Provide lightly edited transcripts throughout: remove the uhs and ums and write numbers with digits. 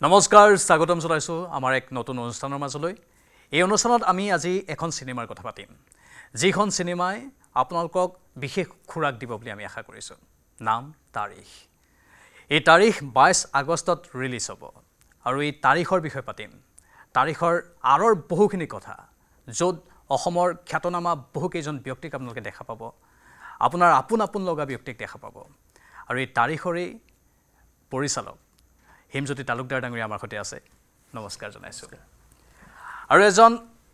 নমস্কাৰ স্বাগতম জনাইছো আমাৰ এক নতুন অনুষ্ঠানৰ মাজলৈ এই অনুষ্ঠানত আমি আজি এখন সিনেমাৰ কথা পাতিম যিখন সিনেমাই আপোনালোকক বিশেষ খুৰাক দিব বুলি আমি আশা কৰিছো নাম তাৰিখ এই তাৰিখ 22 আগষ্টত ৰিলিজ হ'ব আৰু এই তাৰিখৰ বিষয়ে পাতিম তাৰিখৰ আৰৰ বহুখিনি কথা য'ত অসমৰ খ্যাতনামা বহু কেইজন ব্যক্তিক আপোনালোকে দেখা পাব আপোনাৰ আপোন লগা ব্যক্তিক দেখা পাব আৰু এই তাৰিখৰে পৰিচালক হিমজ্যোতি তালুকদাৰ ডাঙৰীয়া আমাৰ সৈতে আছে নমস্কাৰ জনাইছো আৰু এজন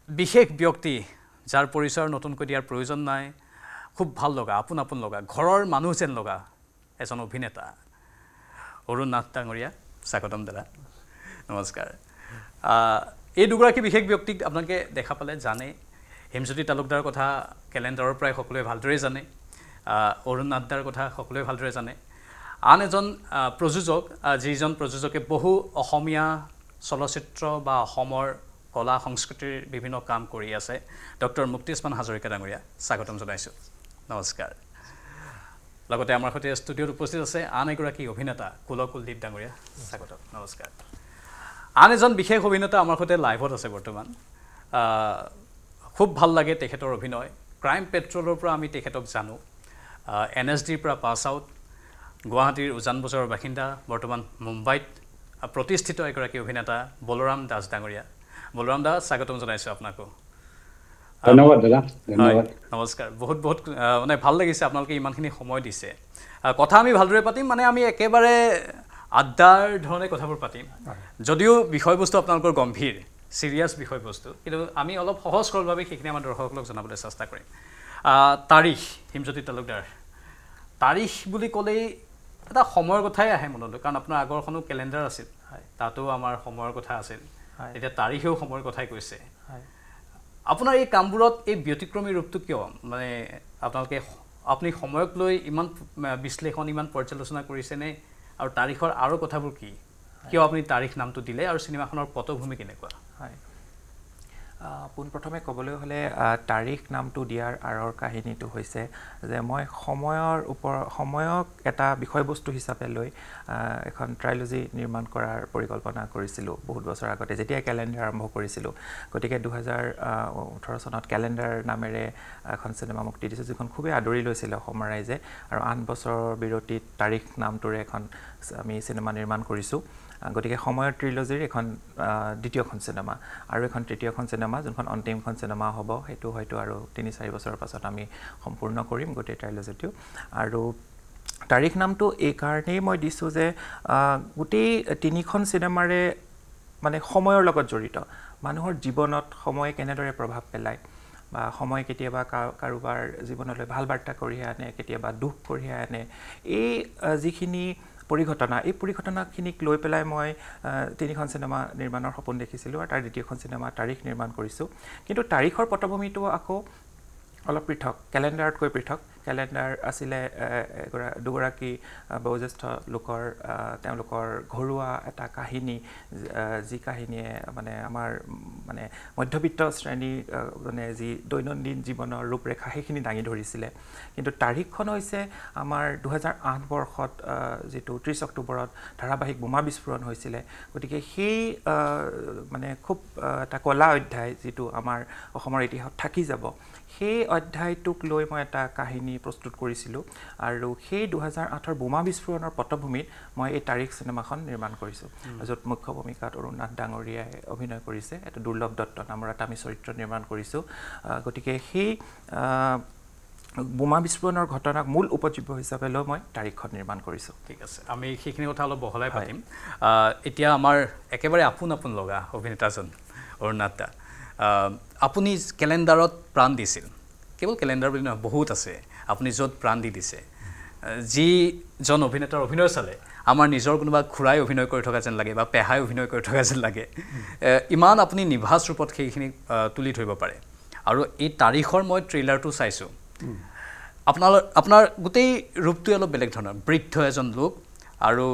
বিশেষ ব্যক্তি যাৰ পৰিচয় নতুনকৈ দিয়াৰ প্ৰয়োজন নাই খুব ভাল লগা আপোন লগা ঘৰৰ মানুহ যেন লগা এজন অভিনেতা অৰুণ নাথ ডাঙৰীয়া স্বাগতম দাদা নমস্কাৰ এই দুগৰাকী বিশেষ ব্যক্তিক আপোনালোকে দেখা পালে জানে হিমজ্যোতি তালুকদাৰৰ কথা কেলেণ্ডাৰৰ প্ৰায় সকলোৱে ভালদৰে জানে অৰুণ নাথদাৰ কথা সকলোৱে ভালদৰে জানে আন এজন প্ৰযোজক যিজন প্ৰযোজকে বহু অসমীয়া চলচ্চিত্ৰ বা অসমৰ কলা সংস্কৃতিৰ বিভিন্ন কাম কৰি আছে ডক্টৰ মুক্তিস্মান হাজৰিকা ডাঙৰীয়া স্বাগতম জনাইছো নমস্কাৰ লগতে আমাৰ সৈতে ষ্টুডিঅ'ত উপস্থিত আছে আন এগৰাকী অভিনেতা কুলকুলদীপ ডাঙৰীয়া স্বাগতম নমস্কাৰ আন এজন বিশেষ অভিনেতা আমাৰ সৈতে লাইভত আছে বৰ্তমান খুব ভাল লাগে তেখেতৰ অভিনয় ক্ৰাইম পেট্ৰলৰ পৰা আমি তেখেতক জানো NSDৰ পৰা পাছ আউট গুৱাহাটীৰ উজান বজাৰৰ বাসিন্দা বৰ্তমান মুম্বাইত প্ৰতিষ্ঠিত এগৰাকী অভিনেতা বলৰাম দাস ডাঙৰীয়া বলৰাম দাস স্বাগতম জনাইছো আপোনাকো ধন্যবাদ দাদা ধন্যবাদ নমস্কাৰ বহুত মানে ভাল লাগিছে আপোনালোকে ইমানখিনি সময় দিছে কথা আমি ভালদৰে পাতিম মানে আমি একেবাৰে আড্ডাৰ ধৰণে কথাবোৰ পাতিম যদিও বিষয়বস্তু আপোনালোকৰ গম্ভীৰ সিৰিয়াছ বিষয়বস্তু কিন্তু আমি অলপ সহজ সৰলভাৱে সেইখিনি আমাৰ দৰ্শকসকলক জনাবলৈ চেষ্টা কৰিম তাৰিখ হিমজ্যোতি তালুকদাৰ তাৰিখ বুলি ক'লেই এটা সময়ৰ কথাই আহে মনলৈ কাৰণ আপোনাৰ আগৰখনো কেলেণ্ডাৰ আছিল তাতো আমাৰ সময়ৰ কথা আছিল এতিয়া তাৰিখেও সময়ৰ কথাই কৈছে আপোনাৰ এই কামবোৰত এই ব্যতিক্ৰমী ৰূপটো কিয় মানে আপোনালোকে আপুনি সময়ক লৈ ইমান বিশ্লেষণ ইমান পৰ্যালোচনা কৰিছেনে আৰু তাৰিখৰ আৰু কথাবোৰ কি কিয় আপুনি তাৰিখ নামটো দিলে আৰু চিনেমাখনৰ পটভূমি কেনেকুৱা হয় পোনপ্ৰথমে ক'বলৈ হ'লে তাৰিখ নামটো দিয়াৰ আঁৰৰ কাহিনীটো হৈছে যে মই সময়ক এটা বিষয়বস্তু হিচাপে লৈ এখন ট্ৰাইলজি নিৰ্মাণ কৰাৰ পৰিকল্পনা কৰিছিলোঁ বহুত বছৰ আগতে যেতিয়া কেলেণ্ডাৰ আৰম্ভ কৰিছিলোঁ গতিকে 2018 চনত কেলেণ্ডাৰ নামেৰে এখন চিনেমা মুক্তি দিছোঁ যিখন খুবেই আদৰি লৈছিলে অসমৰ ৰাইজে আৰু 8 বছৰৰ বিৰতিত তাৰিখ নামটোৰে এখন আমি চিনেমা নিৰ্মাণ কৰিছোঁ গতিকে সময়ৰ ট্ৰিলজিৰ এখন দ্বিতীয়খন চিনেমা আৰু এখন তৃতীয়খন চিনেমা যোনখন অন্তিমখন চিনেমা হ'ব সেইটো হয়তো আৰু 3-4 বছৰৰ পাছত আমি সম্পূৰ্ণ কৰিম গোটেই ট্ৰাইলজিটো আৰু তাৰিখ নামটো এই কাৰণেই মই দিছোঁ যে গোটেই 3খন চিনেমাৰে মানে সময়ৰ লগত জড়িত মানুহৰ জীৱনত সময় কেনেদৰে প্ৰভাৱ পেলায় বা সময় কেতিয়াবা কাৰোবাৰ জীৱনলৈ ভাল বাৰ্তা কঢ়িয়াই আনে কেতিয়াবা দুখ কঢ়িয়াই আনে এই যিখিনি এই পৰিঘটনাখিনিক লৈ পেলাই মই 3খন চিনেমা নিৰ্মাণৰ সপোন দেখিছিলোঁ আৰু তাৰ দ্বিতীয়খন চিনেমা তাৰিখ নিৰ্মাণ কৰিছোঁ কিন্তু তাৰিখৰ পটভূমিটো আকৌ অলপ পৃথক কেলেণ্ডাৰতকৈ পৃথক কেলেণ্ডাৰ আছিলে দুগৰাকী বয়োজ্যেষ্ঠ লোকৰ তেওঁলোকৰ ঘৰুৱা এটা কাহিনী যি কাহিনীয়ে মানে আমাৰ মানে মধ্যবিত্ত শ্ৰেণীৰ মানে যি দৈনন্দিন জীৱনৰ ৰূপৰেখা সেইখিনি দাঙি ধৰিছিলে কিন্তু তাৰিখখন হৈছে আমাৰ 2008 বৰ্ষত যিটো 30 অক্টোবৰত ধাৰাবাহিক বোমা বিস্ফোৰণ হৈছিলে গতিকে সেই মানে খুব এটা কলা অধ্যায় যিটো আমাৰ অসমৰ ইতিহাসত থাকি যাব সেই অধ্যায়টোক লৈ মই এটা কাহিনী প্ৰস্তুত কৰিছিলোঁ আৰু সেই 2008ৰ বোমা বিস্ফোৰণৰ পটভূমিত মই এই তাৰিখ চিনেমাখন নিৰ্মাণ কৰিছোঁ য'ত মুখ্য ভূমিকাত অৰুণ নাথ ডাঙৰীয়াই অভিনয় কৰিছে এটা দুৰ্লভ দত্ত নামৰ এটা আমি চৰিত্ৰ নিৰ্মাণ কৰিছোঁ গতিকে সেই বোমা বিস্ফোৰণৰ ঘটনাক মূল উপজীব্য হিচাপে লৈ মই তাৰিখখন নিৰ্মাণ কৰিছোঁ ঠিক আছে আমি সেইখিনি কথা অলপ বহলাই পাতিম এতিয়া আমাৰ একেবাৰে আপোন লগা অভিনেতাজন অৰুণ নাথ দা আপুনি কেলেণ্ডাৰত প্ৰাণ দিছিল কেৱল কেলেণ্ডাৰ বুলি নহয় বহুত আছে আপুনি য'ত প্ৰাণ দিছে যিজন অভিনেতাৰ অভিনয় চালে আমাৰ নিজৰ কোনোবা খুৰাই অভিনয় কৰি থকা যেন লাগে বা পেহাই অভিনয় কৰি থকা যেন লাগে ইমান আপুনি নিভাজ ৰূপত সেইখিনি তুলি ধৰিব পাৰে আৰু এই তাৰিখৰ মই ট্ৰেইলাৰটো চাইছোঁ আপোনাৰ গোটেই ৰূপটোৱে অলপ বেলেগ ধৰণৰ বৃদ্ধ এজন লোক আৰু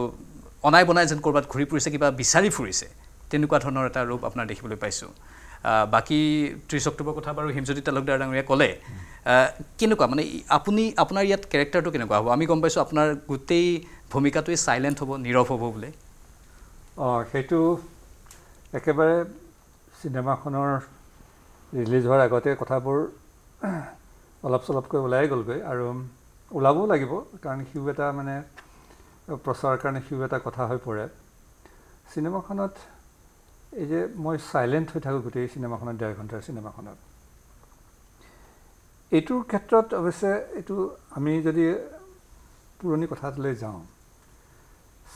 অনাই বনাই যেন ক'ৰবাত ঘূৰি ফুৰিছে কিবা বিচাৰি ফুৰিছে তেনেকুৱা ধৰণৰ এটা ৰূপ আপোনাৰ দেখিবলৈ পাইছোঁ বাকি 30 অক্টোবৰ কথা বাৰু হিমজ্যোতি তালুকদাৰ ডাঙৰীয়া ক'লে কেনেকুৱা মানে আপুনি আপোনাৰ ইয়াত কেৰেক্টাৰটো কেনেকুৱা হ'ব আমি গম পাইছোঁ আপোনাৰ গোটেই ভূমিকাটোৱে সাইলেন্ট হ'ব নীৰৱ হ'ব বোলে সেইটো একেবাৰে চিনেমাখনৰ ৰিলিজ হোৱাৰ আগতে কথাবোৰ অলপ চলপকৈ ওলাই গ'লগৈ আৰু ওলাবও লাগিব কাৰণ সিও এটা মানে প্ৰচাৰৰ কাৰণে সিও এটা কথা হৈ পৰে চিনেমাখনত এই যে মই সাইলেন্ট হৈ থাকোঁ গোটেই চিনেমাখনত 1.5 ঘণ্টাৰ চিনেমাখনত এইটোৰ ক্ষেত্ৰত অৱশ্যে এইটো আমি যদি পুৰণি কথালৈ যাওঁ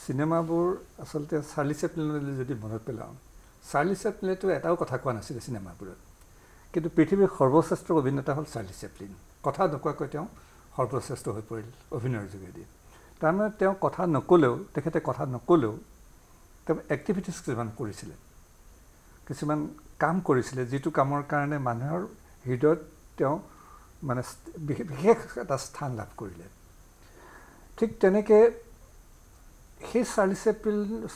চিনেমাবোৰ আচলতে চাৰ্লি চেপলিনলৈ যদি মনত পেলাওঁ চাৰ্লি চেপলিনেতো এটাও কথা কোৱা নাছিলে চিনেমাবোৰত কিন্তু পৃথিৱীৰ সৰ্বশ্ৰেষ্ঠ অভিনেতা হ'ল চাৰ্লি চেপলিন কথা নকোৱাকৈ তেওঁ সৰ্বশ্ৰেষ্ঠ হৈ পৰিল অভিনয়ৰ যোগেদি তাৰমানে তেওঁ কথা নকলেও তেখেতে কথা নকলেও তেওঁ এক্টিভিটিজ কিছুমান কৰিছিলে কিছুমান কাম কৰিছিলে যিটো কামৰ কাৰণে মানুহৰ হৃদয়ত তেওঁ মানে বিশেষ এটা স্থান লাভ কৰিলে ঠিক তেনেকৈ সেই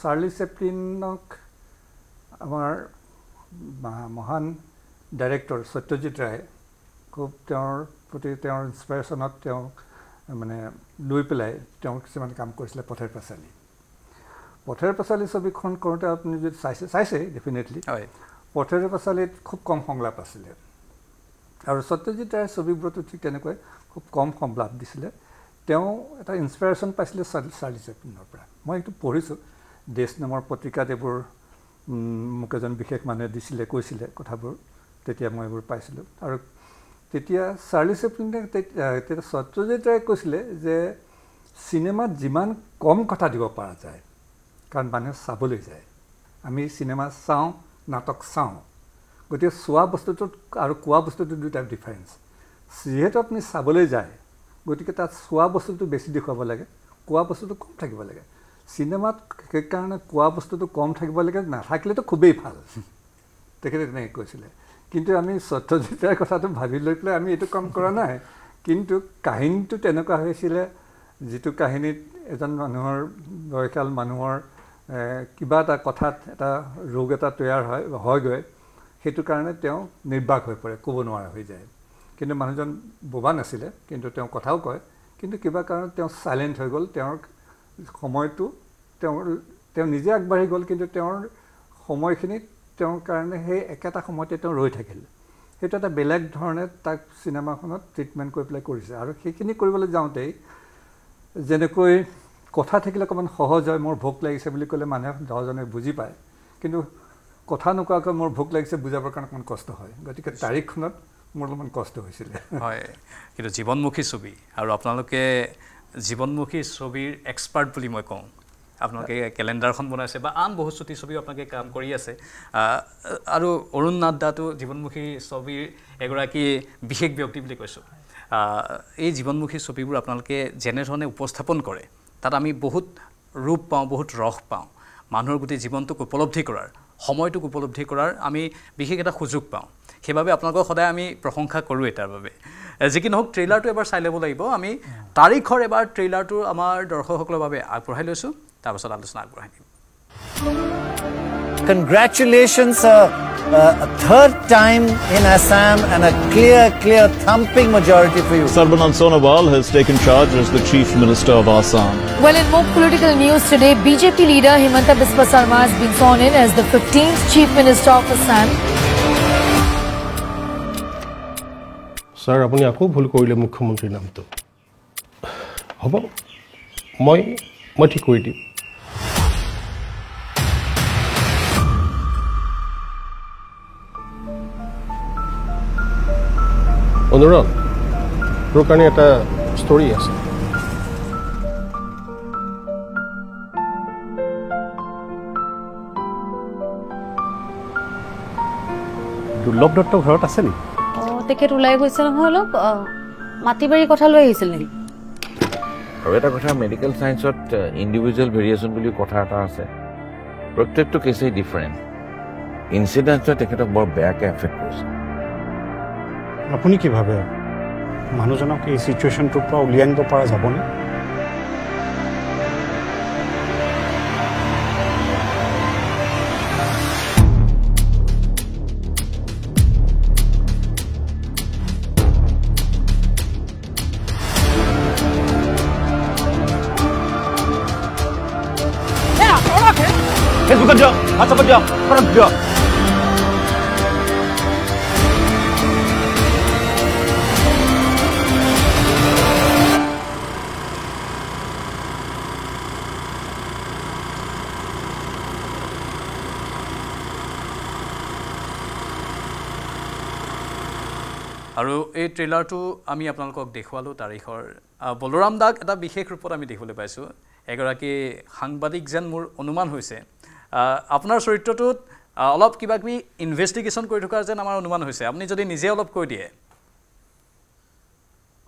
চাৰ্লি চেপলিনক আমাৰ মহান ডাইৰেক্টৰ সত্যজিৎ ৰায় খুব তেওঁৰ প্ৰতি তেওঁৰ ইনস্পিৰেশ্যনত তেওঁ মানে লৈ পেলাই তেওঁ কিছুমান কাম কৰিছিলে পথেৰ পাঁচালী ছবিখন কৰোঁতে আপুনি যদি চাইছে ডেফিনেটলি পথেৰ পাঁচালীত খুব কম সংলাপ আছিলে আৰু সত্যজিৎ ৰায়ৰ ছবিবোৰতো ঠিক তেনেকৈ খুব কম সংলাপ দিছিলে তেওঁ এটা ইনস্পিৰেশ্যন পাইছিলে চাৰ্লি চেপলিনৰ পৰা মই এইটো পঢ়িছোঁ দেশ নামৰ পত্ৰিকাত এইবোৰ মোক এজন বিশেষ মানুহে দিছিলে কৈছিলে কথাবোৰ তেতিয়া মই এইবোৰ পাইছিলোঁ আৰু তেতিয়া চাৰ্লি চেপলিনে তেতিয়া সত্যজিৎ ৰায়ে কৈছিলে যে চিনেমাত যিমান কম কথা দিব পৰা যায় কাৰণ মানুহে চাবলৈ যায় আমি চিনেমা চাওঁ নাটক চাওঁ গতিকে চোৱা বস্তুটোত আৰু কোৱা বস্তুটোত দুটা ডিফাৰেঞ্চ যিহেতু আপুনি চাবলৈ যায় গতিকে তাত চোৱা বস্তুটো বেছি দেখুৱাব লাগে কোৱা বস্তুটো কম থাকিব লাগে চিনেমাত সেইকাৰণে কোৱা বস্তুটো কম থাকিব লাগে নাথাকিলেতো খুবেই ভাল তেখেতে তেনেকৈ কৈছিলে কিন্তু আমি সত্যজিৎ ৰায়ৰ কথাটো ভাবি লৈ পেলাই আমি এইটো কাম কৰা নাই কিন্তু কাহিনীটো তেনেকুৱা হৈছিলে যিটো কাহিনীত এজন মানুহৰ বয়সীয়াল মানুহৰ কিবা এটা কথাত এটা ৰোগ এটা তৈয়াৰ হয়গৈ সেইটো কাৰণে তেওঁ নিৰ্বাক হৈ পৰে ক'ব নোৱাৰা হৈ যায় কিন্তু মানুহজন বোবা নাছিলে কিন্তু তেওঁ কথাও কয় কিন্তু কিবা কাৰণত তেওঁ সাইলেন্ট হৈ গ'ল তেওঁৰ সময়টো তেওঁ নিজে আগবাঢ়ি গ'ল কিন্তু তেওঁৰ সময়খিনিত তেওঁৰ কাৰণে সেই একেটা সময়তে তেওঁ ৰৈ থাকিল সেইটো এটা বেলেগ ধৰণে তাক চিনেমাখনত ট্ৰিটমেণ্ট কৰি পেলাই কৰিছে আৰু সেইখিনি কৰিবলৈ যাওঁতেই যেনেকৈ কথা থাকিলে অকণমান সহজ হয় মোৰ ভোক লাগিছে বুলি ক'লে মানুহে দহজনে বুজি পায় কিন্তু কথা নকোৱাকৈ মোৰ ভোক লাগিছে বুজাবৰ কাৰণে অকণমান কষ্ট হয় গতিকে তাৰিখখনত মোৰ অলপমান কষ্ট হৈছিলে হয় কিন্তু জীৱনমুখী ছবি আৰু আপোনালোকে জীৱনমুখী ছবিৰ এক্সপাৰ্ট বুলি মই কওঁ আপোনালোকে কেলেণ্ডাৰখন বনাইছে বা আন বহুত ছুটি ছবিও আপোনালোকে কাম কৰি আছে আৰু অৰুণ নাড্ডাটো জীৱনমুখী ছবিৰ এগৰাকী বিশেষ ব্যক্তি বুলি কৈছোঁ এই জীৱনমুখী ছবিবোৰ আপোনালোকে যেনেধৰণে উপস্থাপন কৰে তাত আমি বহুত ৰূপ পাওঁ বহুত ৰস পাওঁ মানুহৰ গোটেই জীৱনটোক উপলব্ধি কৰাৰ সময়টোক উপলব্ধি কৰাৰ আমি বিশেষ এটা সুযোগ পাওঁ সেইবাবে আপোনালোকক সদায় আমি প্ৰশংসা কৰোঁৱেই তাৰ বাবে যি কি নহওক ট্ৰেইলাৰটো এবাৰ চাই ল'ব লাগিব আমি তাৰিখৰ এবাৰ ট্ৰেইলাৰটো আমাৰ দৰ্শকসকলৰ বাবে আগবঢ়াই লৈছোঁ তাৰপাছত আলোচনা আগবঢ়াই দিম Congratulations, sir. A third time in Assam and a clear thumping majority for you. Sarbanand Sonowal has taken charge as the Chief Minister of Assam. Well, in more political news today, BJP leader Himanta Biswa Sarma has been sworn in as the 15th Chief Minister of Assam. Sir, apuni ako bhul korile mukhyamantri naam to. Hobo moi thik kori dim. Anurag তোৰ কাৰণে এটা story আছে দুৰ্লভ দত্ত ঘৰত আছে নি তেখেত ওলাই গৈছে নহয় অলপ মাটিবাৰী কথা লৈ আহিছিল নেকি আৰু এটা কথা মেডিকেল সায়েন্সত ইন্ডিভিজুৱেল ভেৰিয়েশ্যন বুলি কথা এটা আছে প্ৰত্যেকটো কেছেই ডিফাৰেণ্ট ইনচিডেণ্টে তেখেতক বৰ বেয়াকৈ এফেক্ট কৰিছে আপুনি কি ভাবে মানুহজনক এই সিচুৱেশ্যনটোৰ পৰা উলিয়াই আনিব পৰা যাবনে ফেচবুকত দিয়ক হোৱাটছআপত দিয়ক ফোনত দিয়ক আৰু এই ট্ৰেইলাৰটো আমি আপোনালোকক দেখুৱালোঁ তাৰিখৰ বলৰাম দাক এটা বিশেষ ৰূপত আমি দেখিবলৈ পাইছোঁ এগৰাকী সাংবাদিক যেন মোৰ অনুমান হৈছে আপোনাৰ চৰিত্ৰটোত অলপ কিবা কিবি ইনভেষ্টিগেশ্যন কৰি থকাৰ যেন আমাৰ অনুমান হৈছে আপুনি যদি নিজে অলপ কৈ দিয়ে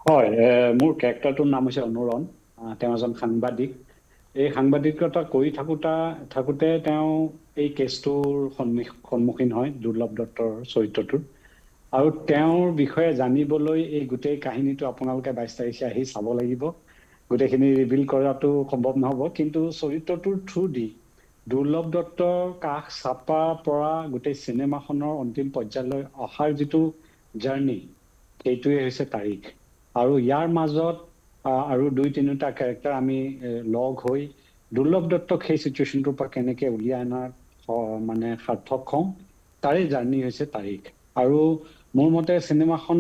হয় মোৰ কেৰেক্টাৰটোৰ নাম হৈছে অনুৰণ তেওঁ এজন সাংবাদিক এই সাংবাদিকতা কৰি থাকোঁতে তেওঁ এই কেছটোৰ সন্মুখীন হয় দুৰ্লভ দত্তৰ চৰিত্ৰটোৰ আৰু তেওঁৰ বিষয়ে জানিবলৈ এই গোটেই কাহিনীটো আপোনালোকে 22 তাৰিখে আহি চাব লাগিব গোটেইখিনি ৰিভিল কৰাটো সম্ভৱ নহ'ব কিন্তু চৰিত্ৰটোৰ থ্ৰু দি দুৰ্লভ দত্তৰ কাষ চাপা পৰা গোটেই চিনেমাখনৰ অন্তিম পৰ্যায়লৈ অহাৰ যিটো জাৰ্নি সেইটোৱে হৈছে তাৰিখ আৰু ইয়াৰ মাজত আৰু 2-3টা কেৰেক্টাৰ আমি লগ হৈ দুৰ্লভ দত্তক সেই চিটুৱেশ্যনটোৰ পৰা কেনেকৈ উলিয়াই অনাৰ মানে সাৰ্থক হওঁ তাৰে জাৰ্নি হৈছে তাৰিখ আৰু মোৰ মতে চিনেমাখন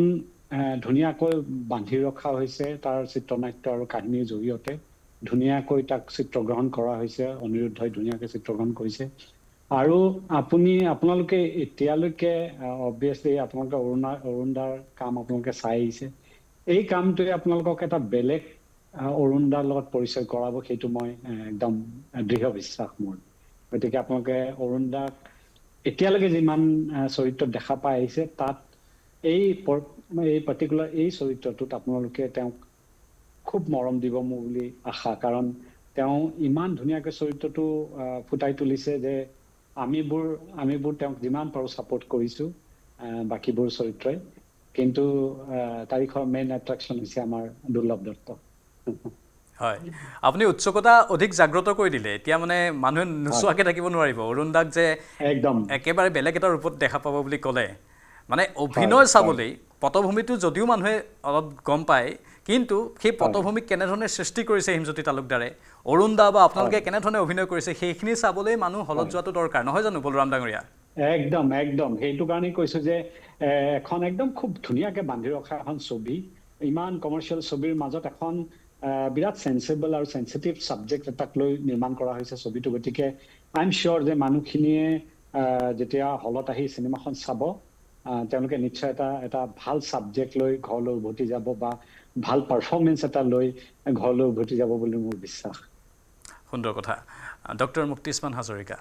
ধুনীয়াকৈ বান্ধি ৰখা হৈছে তাৰ চিত্ৰনাট্য আৰু কাহিনীৰ জৰিয়তে ধুনীয়াকৈ তাক চিত্ৰগ্ৰহণ কৰা হৈছে অনিৰুদ্ধই ধুনীয়াকৈ চিত্ৰগ্ৰহণ কৰিছে আৰু আপোনালোকে এতিয়ালৈকে অবভিয়াছলি আপোনালোকে অৰুণদাৰ কাম আপোনালোকে চাই আহিছে এই কামটোৱে আপোনালোকক এটা বেলেগ অৰুণদাৰ লগত পৰিচয় কৰাব সেইটো মই একদম দৃঢ় বিশ্বাস মোৰ গতিকে আপোনালোকে অৰুণদাক এতিয়ালৈকে যিমান চৰিত্ৰত দেখা পাই আহিছে তাত এই পাৰ্টিকুলাৰ এই চৰিত্ৰটোত আপোনালোকে তেওঁক খুব মৰম দিব মোৰ বুলি আশা কাৰণ তেওঁ ইমান ধুনীয়াকৈ চৰিত্ৰটো ফুটাই তুলিছে যে আমিবোৰ তেওঁক যিমান পাৰোঁ ছাপোৰ্ট কৰিছোঁ বাকীবোৰ চৰিত্ৰই কিন্তু তাৰিখৰ মেইন এট্ৰেকশ্যন হৈছে আমাৰ দুৰ্লভ দত্ত হয় আপুনি উৎসুকতা অধিক জাগ্ৰত কৰি দিলে এতিয়া মানে মানুহে নোচোৱাকৈ থাকিব নোৱাৰিব অৰুণ দাক যে একদম একেবাৰে বেলেগ এটা ৰূপত দেখা পাব বুলি ক'লে মানে অভিনয় চাবলৈ পটভূমিটো যদিও মানুহে অলপ গম পায় কিন্তু সেই পটভূমিক কেনেধৰণে সৃষ্টি কৰিছে হিমজ্যোতি তালুকদাৰে অৰুণ দা বা আপোনালোকে কেনেধৰণে অভিনয় কৰিছে সেইখিনি চাবলৈ মানুহ হলত যোৱাটো দৰকাৰ নহয় জানো বলৰাম ডাঙৰীয়া একদম সেইটো কাৰণে কৈছোঁ যে এখন একদম খুব ধুনীয়াকৈ বান্ধি ৰখা এখন ছবি ইমান কমাৰ্চিয়েল ছবিৰ মাজত এখন বিৰাট সেন্সিবল আৰু সেন্সিটিভ সাবজেক্ট এটাক লৈ নিৰ্মাণ কৰা হৈছে ছবিটো গতিকে আই এম শিওৰ যে মানুহখিনিয়ে যেতিয়া হলত আহি চিনেমাখন চাব তেওঁলোকে নিশ্চয় এটা ভাল সাবজেক্ট লৈ ঘৰলৈ উভতি যাব বা ভাল পাৰফৰ্মেন্স এটা লৈ ঘৰলৈ উভতি যাব বুলি মোৰ বিশ্বাস সুন্দৰ কথা ডক্টৰ মুক্তিস্মান হাজৰিকা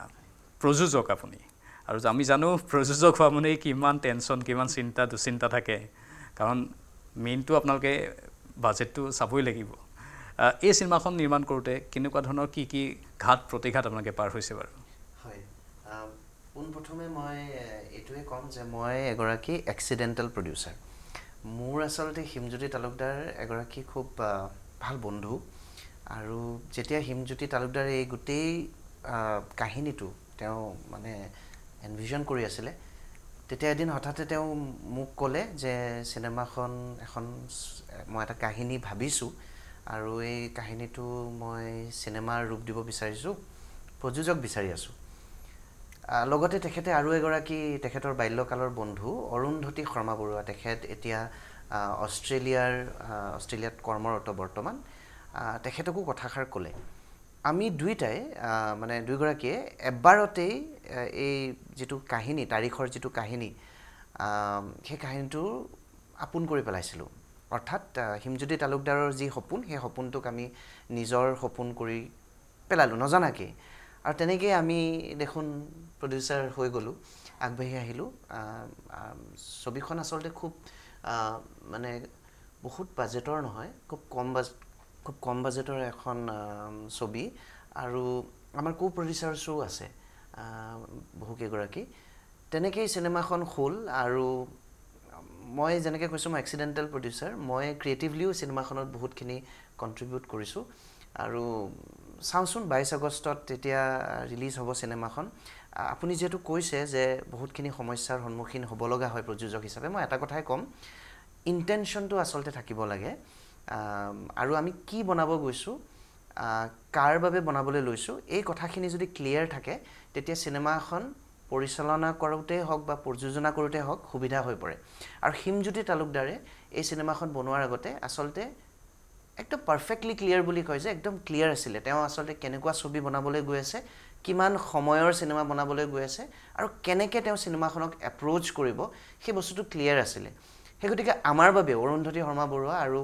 প্ৰযোজক আপুনি আৰু আমি জানো প্ৰযোজক হোৱা মানে কিমান টেনশ্যন কিমান চিন্তা দুচিন্তা থাকে কাৰণ মেইনটো আপোনালোকে বাজেটটো চাবই লাগিব এই চিনেমাখন নিৰ্মাণ কৰোঁতে কেনেকুৱা ধৰণৰ কি ঘাট প্ৰতিঘাত আপোনালোকে পাৰ হৈছে বাৰু হয় পোনপ্ৰথমে মই এইটোৱে ক'ম যে মই এগৰাকী এক্সিডেণ্টেল প্ৰডিউচাৰ মোৰ আচলতে হিমজ্যোতি তালুকদাৰ এগৰাকী খুব ভাল বন্ধু আৰু যেতিয়া হিমজ্যোতি তালুকদাৰে এই গোটেই কাহিনীটো তেওঁ মানে এনভিজন কৰি আছিলে তেতিয়া এদিন হঠাতে তেওঁ মোক ক'লে যে চিনেমাখন এখন মই এটা কাহিনী ভাবিছোঁ আৰু এই কাহিনীটো মই চিনেমাৰ ৰূপ দিব বিচাৰিছোঁ প্ৰযোজক বিচাৰি আছোঁ লগতে তেখেতে আৰু এগৰাকী তেখেতৰ বাল্যকালৰ বন্ধু অৰুন্ধতী শৰ্মা বৰুৱা তেখেত এতিয়া অষ্ট্ৰেলিয়াত কৰ্মৰত বৰ্তমান তেখেতকো কথাষাৰ ক'লে আমি দুইটাই মানে দুইগৰাকীয়ে এবাৰতেই এই যিটো কাহিনী তাৰিখৰ যিটো কাহিনী সেই কাহিনীটো আপোন কৰি পেলাইছিলোঁ অৰ্থাৎ হিমজ্যোতি তালুকদাৰৰ যি সপোন সেই সপোনটোক আমি নিজৰ সপোন কৰি পেলালোঁ নজনাকৈ আৰু তেনেকৈ আমি দেখোন প্ৰডিউচাৰ হৈ গ'লোঁ আগবাঢ়ি আহিলোঁ ছবিখন আচলতে খুব মানে বহুত বাজেটৰ নহয় খুব কম বাজেটৰ এখন ছবি আৰু আমাৰ কো প্ৰডিউচাৰ্ছো আছে বহুকেইগৰাকী তেনেকেই চিনেমাখন হ'ল আৰু মই যেনেকৈ কৈছোঁ মই এক্সিডেণ্টেল প্ৰডিউচাৰ মই ক্ৰিয়েটিভলিও চিনেমাখনত বহুতখিনি কণ্ট্ৰিবিউট কৰিছোঁ আৰু চাওঁচোন 22 আগষ্টত তেতিয়া ৰিলিজ হ'ব চিনেমাখন আপুনি যিহেতু কৈছে যে বহুতখিনি সমস্যাৰ সন্মুখীন হ'ব লগা হয় প্ৰযোজক হিচাপে মই এটা কথাই ক'ম ইণ্টেনশ্যনটো আচলতে থাকিব লাগে আৰু আমি কি বনাব গৈছোঁ কাৰ বাবে বনাবলৈ লৈছোঁ এই কথাখিনি যদি ক্লিয়াৰ থাকে তেতিয়া চিনেমা এখন পৰিচালনা কৰোঁতে হওক বা প্ৰযোজনা কৰোঁতে হওক সুবিধা হৈ পৰে আৰু হিমজ্যোতি তালুকদাৰে এই চিনেমাখন বনোৱাৰ আগতে আচলতে একদম পাৰফেক্টলি ক্লিয়াৰ বুলি কয় যে একদম ক্লিয়াৰ আছিলে তেওঁ আচলতে কেনেকুৱা ছবি বনাবলৈ গৈ আছে কিমান সময়ৰ চিনেমা বনাবলৈ গৈ আছে আৰু কেনেকৈ তেওঁ চিনেমাখনক এপ্ৰ'চ কৰিব সেই বস্তুটো ক্লিয়াৰ আছিলে সেই গতিকে আমাৰ বাবে অৰুন্ধতী শৰ্মা বৰুৱা আৰু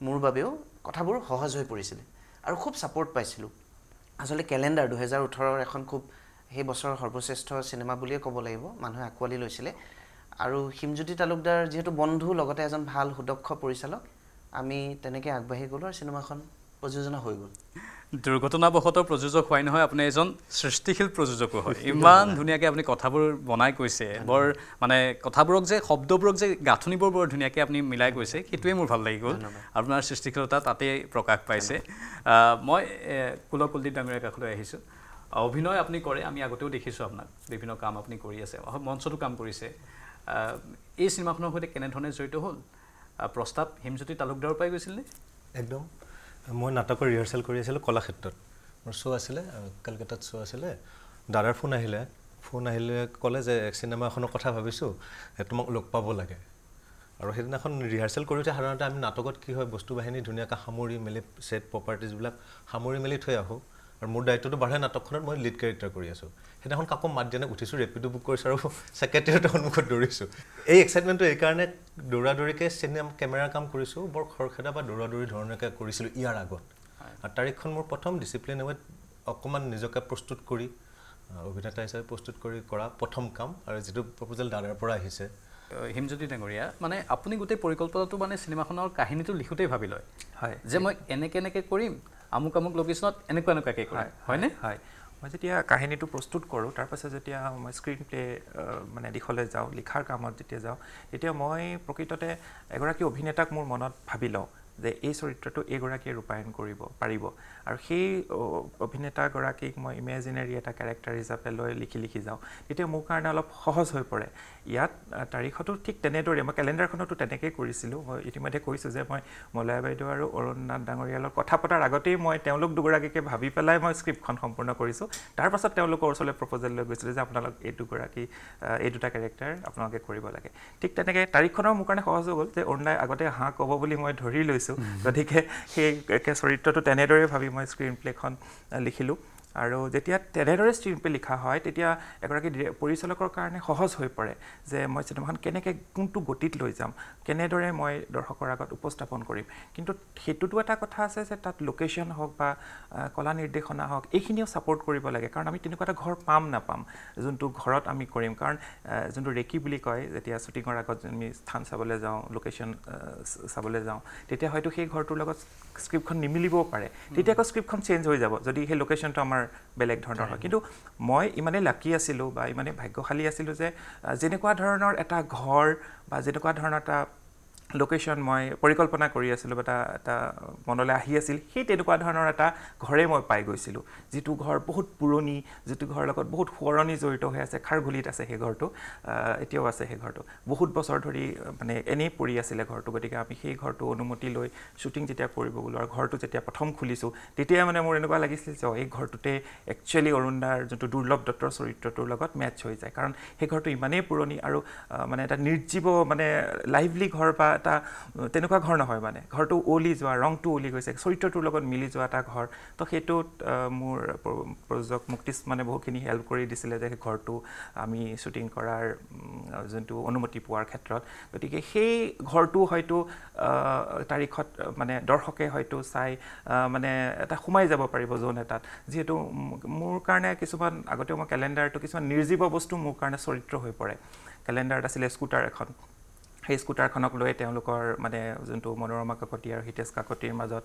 মোৰ বাবেও কথাবোৰ সহজ হৈ পৰিছিলে আৰু খুব ছাপোৰ্ট পাইছিলোঁ আচলতে কেলেণ্ডাৰ 2018 এখন খুব সেই বছৰৰ সৰ্বশ্ৰেষ্ঠ চিনেমা বুলিয়ে ক'ব লাগিব মানুহে আঁকোৱালি লৈছিলে আৰু হিমজ্যোতি তালুকদাৰ যিহেতু বন্ধু লগতে এজন ভাল সুদক্ষ পৰিচালক আমি তেনেকৈ আগবাঢ়ি গ'লোঁ আৰু চিনেমাখন প্ৰযোজনা হৈ গ'ল দুৰ্ঘটনাবশতঃ প্ৰযোজক হোৱাই নহয় আপুনি এজন সৃষ্টিশীল প্ৰযোজকো হয় ইমান ধুনীয়াকৈ আপুনি কথাবোৰ বনাই কৈছে বৰ মানে কথাবোৰক যে শব্দবোৰক যে গাঁথনিবোৰ বৰ ধুনীয়াকৈ আপুনি মিলাই কৈছে সেইটোৱে মোৰ ভাল লাগি গ'ল আপোনাৰ সৃষ্টিশীলতা তাতে প্ৰকাশ পাইছে মই কুলক কুলদীপ ডাঙৰীয়াৰ কাষলৈ আহিছোঁ অভিনয় আপুনি কৰে আমি আগতেও দেখিছোঁ আপোনাক বিভিন্ন কাম আপুনি কৰি আছে মঞ্চতো কাম কৰিছে এই চিনেমাখনৰ সৈতে কেনেধৰণে জড়িত হ'ল প্ৰস্তাৱ হিমজ্যোতি তালুকদাৰৰ পৰাই গৈছিল নে একদম মই নাটকৰ ৰিহাৰ্চেল কৰি আছিলোঁ কলাক্ষেত্ৰত মোৰ শ্ব' আছিলে কলকাতাত শ্ব' আছিলে দাদাৰ ফোন আহিলে ক'লে যে চিনেমা এখনৰ কথা ভাবিছোঁ তোমাক লগ পাব লাগে আৰু সেইদিনাখন ৰিহাৰ্চেল কৰোঁতে সাধাৰণতে আমি নাটকত কি হয় বস্তু বাহিনী ধুনীয়াকৈ সামৰি মেলি ছেট প্ৰপাৰ্টিজবিলাক সামৰি মেলি থৈ আহোঁ আৰু মোৰ দায়িত্বটো বাঢ়ে নাটকখনত মই লিড কেৰেক্টাৰ কৰি আছোঁ সেইদিনাখন কাকো মাত দিয়া নাই উঠিছোঁ ৰেপিডো বুক কৰিছোঁ আৰু ছেক্ৰেটেৰিয়েটৰ সন্মুখত দৌৰিছোঁ এই এক্সাইটমেণ্টটো এইকাৰণে দৌৰাদৌৰিকৈ কেমেৰাৰ কাম কৰিছোঁ বৰ খৰখেদা বা দৌৰাদৌৰি ধৰণকৈ কৰিছিলোঁ ইয়াৰ আগত আৰু তাৰিখখন মোৰ প্ৰথম ডিচিপ্লিন ৱেত অকণমান নিজকে প্ৰস্তুত কৰি অভিনেতা হিচাপে প্ৰস্তুত কৰি কৰা প্ৰথম কাম আৰু যিটো প্ৰপ'জেল দাদাৰ পৰা আহিছে হিমজ্যোতি ডাঙৰীয়া মানে আপুনি গোটেই পৰিকল্পনাটো মানে চিনেমাখনৰ কাহিনীটো লিখোঁতেই ভাবি লয় হয় যে মই এনেকৈ কৰিম আমুক লোকেশ্যনত এনেকুৱাকৈ কৰিম হয়নে হয় মই যেতিয়া কাহিনীটো প্ৰস্তুত কৰোঁ তাৰপাছত যেতিয়া মই স্ক্ৰীন প্লে মানে দিশলৈ যাওঁ লিখাৰ কামত যেতিয়া যাওঁ তেতিয়া মই প্ৰকৃততে এগৰাকী অভিনেতাক মোৰ মনত ভাবি লওঁ যে এই চৰিত্ৰটো এইগৰাকীয়ে ৰূপায়ণ কৰিব পাৰিব আৰু সেই অভিনেতাগৰাকীক মই ইমেজিনেৰী এটা কেৰেক্টাৰ হিচাপে লৈ লিখি যাওঁ তেতিয়া মোৰ কাৰণে অলপ সহজ হৈ পৰে ইয়াত তাৰিখতো ঠিক তেনেদৰে মই কেলেণ্ডাৰখনতো তেনেকৈ কৰিছিলোঁ মই ইতিমধ্যে কৈছোঁ যে মই মলয়া বাইদেউ আৰু অৰুণ নাথ ডাঙৰীয়াৰ লগত কথা পতাৰ আগতেই মই তেওঁলোক দুগৰাকীকে ভাবি পেলাই মই স্ক্ৰিপ্টখন সম্পূৰ্ণ কৰিছোঁ তাৰপাছত তেওঁলোকৰ ওচৰলৈ প্ৰপ'জেল লৈ গৈছিলোঁ যে আপোনালোক এই দুটা কেৰেক্টাৰ আপোনালোকে কৰিব লাগে ঠিক তেনেকৈ তাৰিখখনৰ মোৰ কাৰণে সহজ হৈ গ'ল যে অৰুণাই আগতে হাঁ ক'ব বুলি মই ধৰি লৈছোঁ গতিকে সেই চৰিত্ৰটো তেনেদৰে ভাবি মই স্ক্ৰীন প্লেখন লিখিলোঁ আৰু যেতিয়া তেনেদৰে স্ক্ৰীন প্লে লিখা হয় তেতিয়া এগৰাকী পৰিচালকৰ কাৰণে সহজ হৈ পৰে যে মই চিনেমাখন কেনেকৈ কোনটো গতিত লৈ যাম কেনেদৰে মই দৰ্শকৰ আগত উপস্থাপন কৰিম কিন্তু সেইটোতো এটা কথা আছে যে তাত লোকেশ্যন হওক বা কলা নিৰ্দেশনা হওক এইখিনিও ছাপোৰ্ট কৰিব লাগে কাৰণ আমি তেনেকুৱা এটা ঘৰ নাপাম যোনটো ঘৰত আমি কৰিম কাৰণ যোনটো ৰেকি বুলি কয় যেতিয়া শ্বুটিঙৰ আগত আমি স্থান চাবলৈ যাওঁ লোকেশ্যন চাবলৈ যাওঁ তেতিয়া হয়তো সেই ঘৰটোৰ লগত স্ক্ৰিপ্টখন নিমিলিবও পাৰে তেতিয়া আকৌ স্ক্ৰিপ্টখন চেঞ্জ হৈ যাব যদি সেই লোকেশ্যনটো আমাৰ বেলেগ ধৰণৰ হয় কিন্তু মই ইমানেই লাকি আছিলোঁ বা ইমানেই ভাগ্যশালী আছিলোঁ যে যেনেকুৱা ধৰণৰ এটা ঘৰ বা যেনেকুৱা ধৰণৰ এটা লোকেশ্যন মই পৰিকল্পনা কৰি আছিলোঁ বা এটা মনলৈ আহি আছিল সেই তেনেকুৱা ধৰণৰ এটা ঘৰে মই পাই গৈছিলোঁ যিটো ঘৰ বহুত পুৰণি যিটো ঘৰৰ লগত বহুত সোঁৱৰণি জড়িত হৈ আছে খাৰঘুলিত আছে সেই ঘৰটো এতিয়াও আছে সেই ঘৰটো বহুত বছৰ ধৰি মানে এনেই পৰি আছিলে ঘৰটো গতিকে আমি সেই ঘৰটো অনুমতি লৈ শ্বুটিং যেতিয়া কৰিব গ'লোঁ আৰু ঘৰটো যেতিয়া প্ৰথম খুলিছোঁ তেতিয়া মানে মোৰ এনেকুৱা লাগিছিল যে এই ঘৰটোতে একচুৱেলি অৰুণদাৰ যোনটো দুৰ্লভ দত্তৰ চৰিত্ৰটোৰ লগত মেটচ হৈ যায় কাৰণ সেই ঘৰটো ইমানেই পুৰণি আৰু মানে এটা নিৰ্জীৱ মানে লাইভলি ঘৰ বা এটা তেনেকুৱা ঘৰ নহয় মানে ঘৰটো ওলি যোৱা ৰংটো ওলি গৈছে চৰিত্ৰটোৰ লগত মিলি যোৱা এটা ঘৰ তো সেইটোত মোৰ প্ৰযোজক মুক্তিশ মানে বহুতখিনি হেল্প কৰি দিছিলে যে ঘৰটো আমি শ্বুটিং কৰাৰ যোনটো অনুমতি পোৱাৰ ক্ষেত্ৰত গতিকে সেই ঘৰটো হয়তো তাৰিখত মানে দৰ্শকে হয়তো চাই মানে এটা সোমাই যাব পাৰিব জোন এটাত যিহেতু মোৰ কাৰণে কিছুমান আগতেও মই কেলেণ্ডাৰটো কিছুমান নিৰ্জীৱ বস্তু মোৰ কাৰণে চৰিত্ৰ হৈ পৰে কেলেণ্ডাৰত আছিলে স্কুটাৰ এখন সেই স্কুটাৰখনক লৈ তেওঁলোকৰ মানে যোনটো মনোৰমা কাকতি আৰু হিতেশ কাকতিৰ মাজত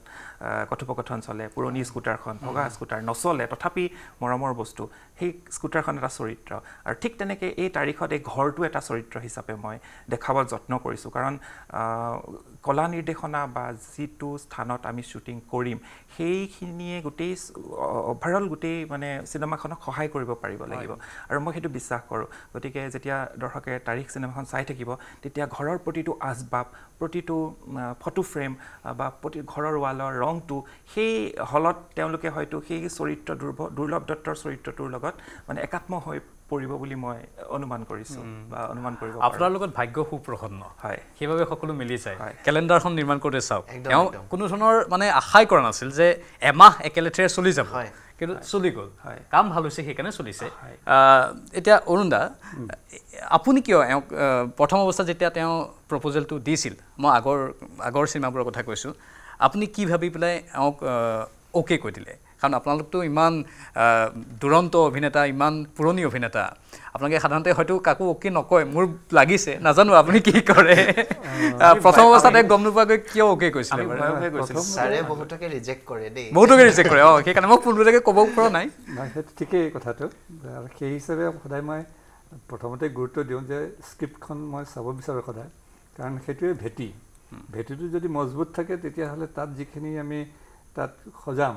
কথোপকথন চলে পুৰণি স্কুটাৰখন ভগা স্কুটাৰ নচলে তথাপি মৰমৰ বস্তু সেই স্কুটাৰখন এটা চৰিত্ৰ আৰু ঠিক তেনেকৈ এই তাৰিখত এই ঘৰটো এটা চৰিত্ৰ হিচাপে মই দেখাব যত্ন কৰিছোঁ কাৰণ কলা নিৰ্দেশনা বা যিটো স্থানত আমি শ্বুটিং কৰিম সেইখিনিয়ে গোটেই অভাৰঅল গোটেই মানে চিনেমাখনক সহায় কৰিব পাৰিব লাগিব আৰু মই সেইটো বিশ্বাস কৰোঁ গতিকে যেতিয়া দৰ্শকে তাৰিখ চিনেমাখন চাই থাকিব তেতিয়া ঘৰৰ ঘৰৰ প্ৰতিটো আচবাব প্ৰতিটো ফটো ফ্ৰেম বা প্ৰতি ঘৰৰ ৱালৰ ৰংটো সেই হলত তেওঁলোকে হয়তো সেই চৰিত্ৰ দুৰ্লভ দত্তৰ চৰিত্ৰটোৰ লগত মানে একাত্ম হৈ পৰিব বুলি মই অনুমান কৰিছোঁ বা অনুমান কৰিব পাৰোঁ আপোনাৰ লগত ভাগ্য সুপ্ৰসন্ন হয় সেইভাৱে সকলো মিলি যায় কেলেণ্ডাৰখন নিৰ্মাণ কৰোঁতে চাওক তেওঁ কোনো ধৰণৰ মানে আশাই কৰা নাছিল যে এমাহ একেলেঠাৰে চলি যাব কিন্তু চলি গ'ল কাম ভাল হৈছে সেইকাৰণে চলিছে এতিয়া অৰুণ দা আপুনি কিয় প্ৰথম অৱস্থাত যেতিয়া তেওঁ প্ৰপ'জেলটো দিছিল মই আগৰ চিনেমাবোৰৰ কথা কৈছোঁ আপুনি কি ভাবি পেলাই এওঁক অ'কে কৈ দিলে কাৰণ আপোনালোকতো ইমান দুৰন্ত অভিনেতা ইমান পুৰণি অভিনেতা আপোনালোকে সাধাৰণতে হয়তো কাকো অ'কে নকয় মোৰ লাগিছে নাজানো আপুনি কি কৰে প্ৰথম অৱস্থাতে গম নোপোৱাকৈ কিয় অ'কে কৈছিলে ছাৰে বহুতকে ৰিজেক্ট কৰে দেই বহুতকে ৰিজেক্ট কৰে সেইকাৰণে মই পোনপটীয়াকৈ ক'ব পৰা নাই সেইটো ঠিকেই কথাটো আৰু সেই হিচাপে সদায় মই প্ৰথমতে গুৰুত্ব দিওঁ যে স্ক্ৰিপ্টখন মই চাব বিচাৰোঁ সদায় কাৰণ সেইটোৱে ভেটিটো যদি মজবুত থাকে তেতিয়াহ'লে তাত যিখিনি আমি তাত সজাম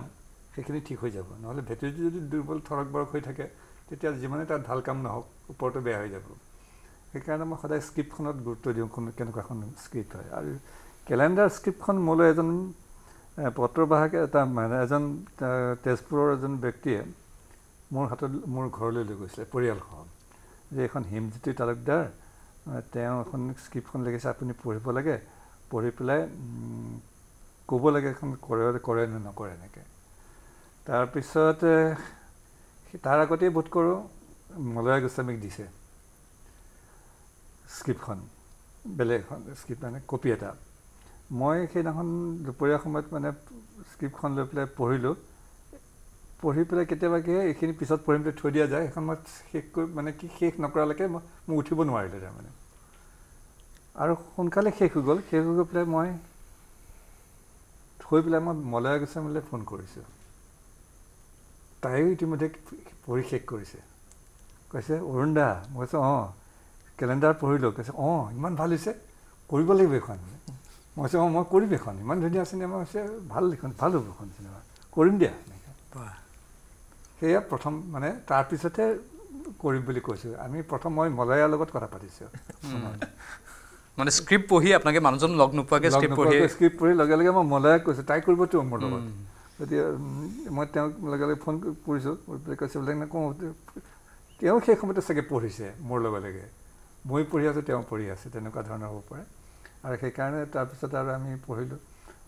সেইখিনি ঠিক হৈ যাব নহ'লে ভেটিটো যদি দুৰ্বল থৰক বৰক হৈ থাকে তেতিয়া যিমানে তাত ভাল কাম নহওক ওপৰতো বেয়া হৈ যাব সেইকাৰণে মই সদায় স্ক্ৰিপ্টখনত গুৰুত্ব দিওঁ কেনেকুৱাখন স্ক্ৰিপ্ট হয় আৰু কেলেণ্ডাৰ স্ক্ৰিপ্টখন মোলৈ এজন পত্ৰবাহকে মানে এজন তেজপুৰৰ এজন ব্যক্তিয়ে মোৰ ঘৰলৈ লৈ গৈছিলে পৰিয়ালসহ যে এখন হিমজ্যোতি তালুকদাৰ তেওঁ এখন স্ক্ৰিপ্টখন লিখিছে আপুনি পঢ়িব লাগে পঢ়ি পেলাই ক'ব লাগে এখন কৰে নে নকৰে এনেকৈ তাৰপিছত তাৰ আগতেই বোধ কৰোঁ মলয়া গোস্বামীক দিছে স্ক্ৰিপ্টখন বেলেগ এখন স্ক্ৰিপ্ট মানে কপি এটা মই সেইদিনাখন দুপৰীয়া সময়ত মানে স্ক্ৰিপ্টখন লৈ পেলাই পঢ়ি পেলাই কেতিয়াবা কি এইখিনি পিছত পঢ়িম বুলি থৈ দিয়া যায় সেইখন মই শেষ নকৰালৈকে মই উঠিব নোৱাৰিলোঁ তাৰমানে আৰু সোনকালে শেষ হৈ গ'ল পেলাই মই থৈ পেলাই মই মলয়া গোস্বামীলৈ ফোন কৰিছোঁ তাইও ইতিমধ্যে পঢ়ি শেষ কৰিছে কৈছে অৰুণ দা মই কৈছোঁ কেলেণ্ডাৰ পঢ়িলোঁ কৈছে ইমান ভাল হৈছে কৰিব লাগিব এইখন মই কৈছোঁ মই কৰিম এইখন ইমান ধুনীয়া চিনেমা হৈছে ভাল হ'ব এখন চিনেমা কৰিম দিয়া সেয়া প্ৰথম মানে তাৰপিছতহে কৰিম বুলি কৈছোঁ আমি প্ৰথম মই মলয়াৰ লগত কথা পাতিছোঁ মানে স্ক্ৰিপ্ট পঢ়ি আপোনালোকে মানুহজন লগ নোপোৱাকৈ স্ক্ৰিপ্ট পঢ়ি লগে লগে মই মলয়াক কৈছোঁ তাই কৰিবতো মোৰ লগত গতিকে মই তেওঁক লগে লগে ফোন কৰিছোঁ কৈছে বোলে নকওঁ তেওঁ সেই সময়তে চাগে পঢ়িছে মোৰ লগে লগে মই পঢ়ি আছোঁ তেওঁ পঢ়ি আছে তেনেকুৱা ধৰণৰ হ'ব পাৰে আৰু সেইকাৰণে তাৰপিছত আৰু আমি পঢ়িলোঁ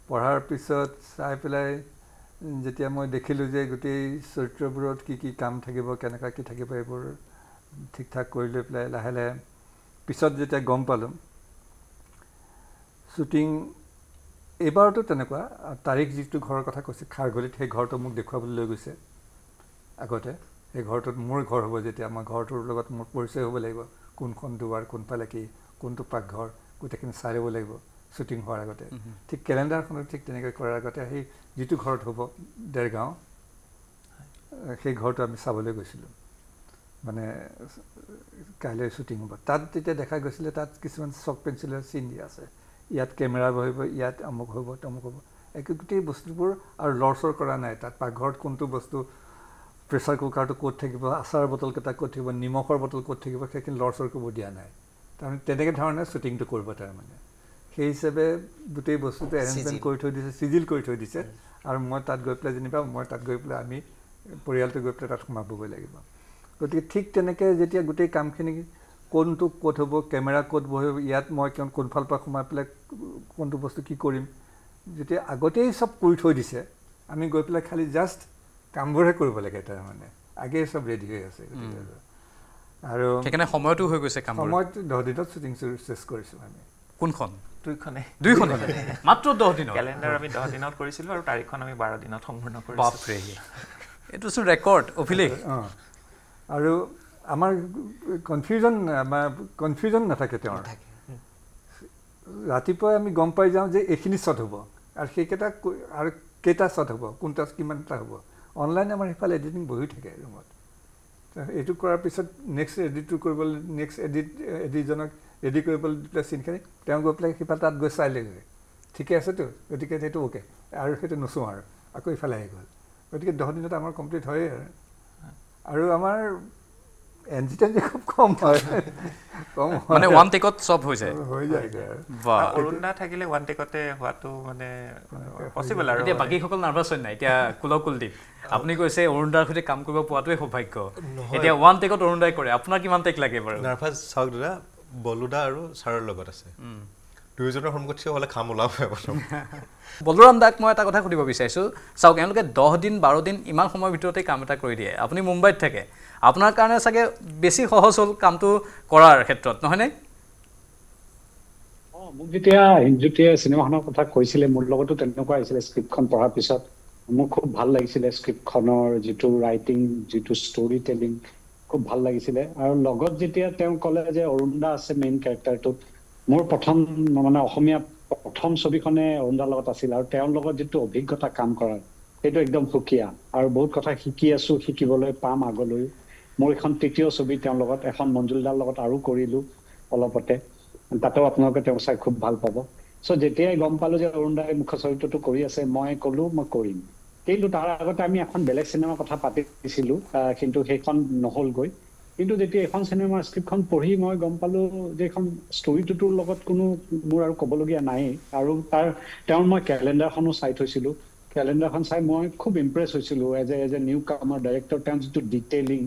পঢ়াৰ পিছত চাই পেলাই যেতিয়া মই দেখিলোঁ যে গোটেই চৰিত্ৰবোৰত কি কাম থাকিব কেনেকুৱা কি থাকিব এইবোৰ ঠিক ঠাক কৰি লৈ পেলাই লাহে লাহে পিছত যেতিয়া গম পালোঁ শ্বুটিং এইবাৰতো তেনেকুৱা তাৰিখ যিটো ঘৰৰ কথা কৈছে খাৰঘলিত সেই ঘৰটো মোক দেখুৱাবলৈ লৈ গৈছে আগতে সেই ঘৰটোত মোৰ ঘৰ হ'ব যেতিয়া মই ঘৰটোৰ লগত মোৰ পৰিচয় হ'ব লাগিব কোনখন দুৱাৰ কোনফালে কি কোনটো পাকঘৰ গোটেইখিনি চাই ল'ব লাগিব শ্বুটিং হোৱাৰ আগতে ঠিক কেলেণ্ডাৰখনত ঠিক তেনেকৈ কৰাৰ আগতে সেই যিটো ঘৰত হ'ব দেৰগাঁও সেই ঘৰটো আমি চাবলৈ গৈছিলোঁ মানে কাইলৈ শ্বুটিং হ'ব তাত তেতিয়া দেখা গৈছিলে তাত কিছুমান চক পেঞ্চিলৰ চিন দিয়া আছে ইয়াত কেমেৰা বহিব ইয়াত অমুক হ'ব তমুক হ'ব গোটেই বস্তুবোৰ আৰু লৰচৰ কৰা নাই তাত পাকঘৰত কোনটো বস্তু প্ৰেছাৰ কুকাৰটো ক'ত থাকিব আচাৰ বটলকেইটা ক'ত থাকিব নিমখৰ বটল ক'ত থাকিব সেইখিনি লৰচৰ কৰিব দিয়া নাই তাৰমানে তেনেকৈ ধৰণে শ্বুটিংটো কৰিব তাৰমানে সেই হিচাপে গোটেই বস্তুটো এৰেঞ্জমেণ্ট কৰি থৈ দিছে চিজিল কৰি থৈ দিছে আৰু মই তাত গৈ পেলাই যেনিবা আমি পৰিয়ালটো গৈ পেলাই তাত সোমাবগৈ লাগিব গতিকে ঠিক তেনেকৈ যেতিয়া গোটেই কামখিনি কোনটো ক'ত হ'ব কেমেৰা ক'ত বহিব ইয়াত মই কোনফালৰ পৰা সোমাই পেলাই কোনটো বস্তু কি কৰিম যেতিয়া আগতেই চব কৰি থৈ দিছে আমি গৈ পেলাই খালি জাষ্ট কামবোৰহে কৰিব লাগে তাৰমানে আগেই চব ৰেডি হৈ আছে আৰু সেইকাৰণে সময়টো হৈ গৈছে সময়ত 10 দিনত শ্বুটিং চেছ কৰিছোঁ আমি কোনখন দুইখনে মাত্ৰ 10 দিনত কেলেণ্ডাৰ আমি 10 দিনত কৰিছিলোঁ আৰু তাৰিখখন আমি 12 দিনত সম্পূৰ্ণ কৰিছোঁ বাপৰে এইটোচোন ৰেকৰ্ড অভিলেখ আৰু আমাৰ কনফিউজন নাথাকে তেওঁৰ ৰাতিপুৱাই আমি গম পাই যাওঁ যে এইখিনি শ্বট হ'ব আৰু সেইকেইটা আৰু কেইটা শ্বট হ'ব কোনটা কিমানটা হ'ব অনলাইন আমাৰ সিফালে এডিটিং বহি থাকে ৰুমত এইটো কৰাৰ পিছত নেক্সট এডিটটো কৰিবলৈ নেক্সট এডিটজনক ৰেডি কৰিবলৈ দি পেলাই চিনখিনি তেওঁ গৈ পেলাই সিফালে তাত গৈ চাই লৈগৈ ঠিকে আছেতো গতিকে সেইটো অ'কে আৰু সেইটো নোচোঁ আৰু আকৌ ইফালে আহি গ'ল গতিকে 10 দিনত আমাৰ কমপ্লিট হয়েই আৰু আমাৰ এনজি খুব কম হয় মানে ওৱান টেকত চব হৈ যায় অৰুণদা থাকিলে ওৱান টেকতে হোৱাটো মানে পচিবল আৰু এতিয়া বাকীসকল নাৰ্ভাছ হয় নাই এতিয়া কুলদ্বীপ আপুনি কৈছে অৰুণদাৰ সৈতে কাম কৰিব পোৱাটোৱে সৌভাগ্য এতিয়া ওৱান টেকত অৰুণদাই কৰে আপোনাৰ কিমান টেক লাগে বাৰু নাৰ্ভাছ চাওক দাদা বলুদা আৰু ছাৰৰ লগত আছে দুয়োজনৰ সন্মুখত থিয় হ'লে খাম ওলাব বলৰাম দাক মই এটা কথা সুধিব বিচাৰিছোঁ চাওক এওঁলোকে 10 দিন 12 দিন ইমান সময়ৰ ভিতৰতে কাম এটা কৰি দিয়ে আপুনি মুম্বাইত থাকে আপোনাৰ কাৰণে চাগে বেছি সহজ হ'ল কামটো কৰাৰ ক্ষেত্ৰত নহয়নে মোক যেতিয়া হিন্দুতীয়া চিনেমাখনৰ কথা কৈছিলে মোৰ লগতো তেনেকুৱা আহিছিলে স্ক্ৰিপ্টখন পঢ়াৰ পিছত মোৰ খুব ভাল লাগিছিলে স্ক্ৰিপ্টখনৰ যিটো ৰাইটিং যিটো ষ্টৰি টেলিং খুব ভাল লাগিছিলে আৰু লগত যেতিয়া তেওঁ ক'লে যে অৰুণদা আছে মেইন কেৰেক্টাৰটোত মোৰ প্ৰথম মানে অসমীয়া প্ৰথম ছবিখনে অৰুণদাৰ লগত আছিল আৰু তেওঁৰ লগত যিটো অভিজ্ঞতা কাম কৰাৰ সেইটো একদম সুকীয়া আৰু বহুত কথা শিকি আছো শিকিবলৈ পাম আগলৈ মোৰ এখন তৃতীয় ছবি তেওঁৰ লগত এখন মঞ্জুলদাৰ লগত আৰু কৰিলো অলপতে তাতেও আপোনালোকে তেওঁ চাই খুব ভাল পাব সো যেতিয়াই গম পালো যে অৰুণদাই মুখ্য চৰিত্ৰটো কৰি আছে মই ক'লো মই কৰিম কিন্তু তাৰ আগতে আমি এখন বেলেগ চিনেমাৰ কথা পাতিছিলো কিন্তু সেইখন নহলগৈ কিন্তু যেতিয়া এখন চিনেমাৰ স্ক্ৰিপ্টখন পঢ়ি মই গম পালো যে এখন ষ্টৰিটোৰ লগত কোনো মোৰ আৰু ক'বলগীয়া নাই আৰু তেওঁৰ মই কেলেণ্ডাৰখনো চাই থৈছিলো কেলেণ্ডাৰখন চাই মই খুব ইমপ্ৰেছ হৈছিলো as a newcomer director তেওঁৰ যিটো ডিটেইলিং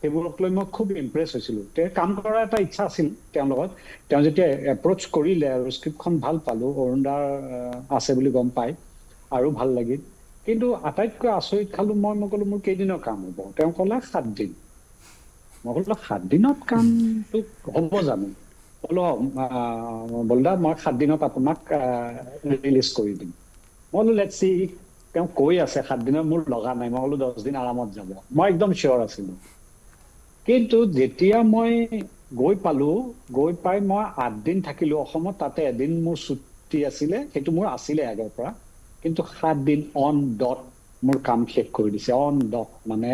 সেইবোৰক লৈ মই খুব ইমপ্ৰেছ হৈছিলো কাম কৰাৰ এটা ইচ্ছা আছিল তেওঁৰ লগত তেওঁ যেতিয়া এপ্ৰ'চ কৰিলে আৰু স্ক্ৰিপ্টখন ভাল পালো অৰুণদাৰ আছে বুলি গম পাই আৰু ভাল লাগিল কিন্তু আটাইতকৈ আচৰিত খালো মই ক'লো মোৰ কেইদিনৰ কাম হ'ব তেওঁ ক'লে 7 দিন মই ক'লো 7 দিনত কামটো হ'ব জানো ক'লো বলদা মই 7 দিনত আপোনাক ৰিলিজ কৰি দিম মই ক'লো লেটছ সি তেওঁ কৈ আছে 7 দিনত মোৰ লগা নাই মই ক'লো 10 দিন আৰামত যাব মই একদম চিয়ৰ আছিলো কিন্তু যেতিয়া মই গৈ পাই মই 8 দিন থাকিলো অসমত তাতে এদিন মোৰ ছুটি আছিলে সেইটো মোৰ আছিলে আগৰ পৰা কিন্তু 7 দিন অন ডট মোৰ কাম শেষ কৰি দিছে অন ডট মানে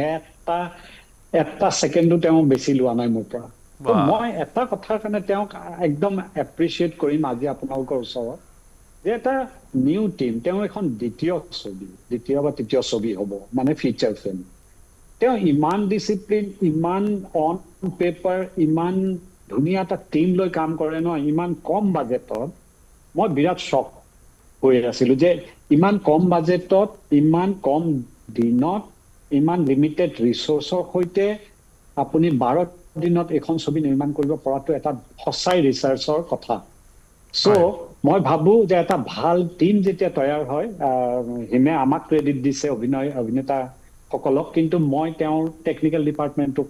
এটা ছেকেণ্ডো তেওঁ বেছি লোৱা নাই মোৰ পৰা মই এটা কথাৰ কাৰণে তেওঁক একদম এপ্ৰিচিয়েট কৰিম আজি আপোনালোকৰ ওচৰত যে এটা নিউ টিম তেওঁ এখন দ্বিতীয় বা তৃতীয় ছবি হ'ব মানে ফিচাৰ ফিল্ম তেওঁ ইমান ডিচিপ্লিন ইমান অন পেপাৰ ইমান ধুনীয়া এটা টিম লৈ কাম কৰে ন ইমান কম বাজেটত মই বিৰাট শ্বক হৈ আছিলো যে ইমান কম বাজেটত ইমান কম দিনত ইমান লিমিটেড ৰিসোৰ্সৰ সৈতে আপুনি 12 দিনত এখন ছবি নিৰ্মাণ কৰিব পৰাটো এটা সঁচাই ৰিসাৰ্চৰ কথা সো মই ভাবো যে এটা ভাল টিম যেতিয়া তৈয়াৰ হয় হিমে আমাক ক্ৰেডিট দিছে অভিনেতা সকলক কিন্তু মই তেওঁৰ টেকনিক্যাল ডিপাৰ্টমেণ্টক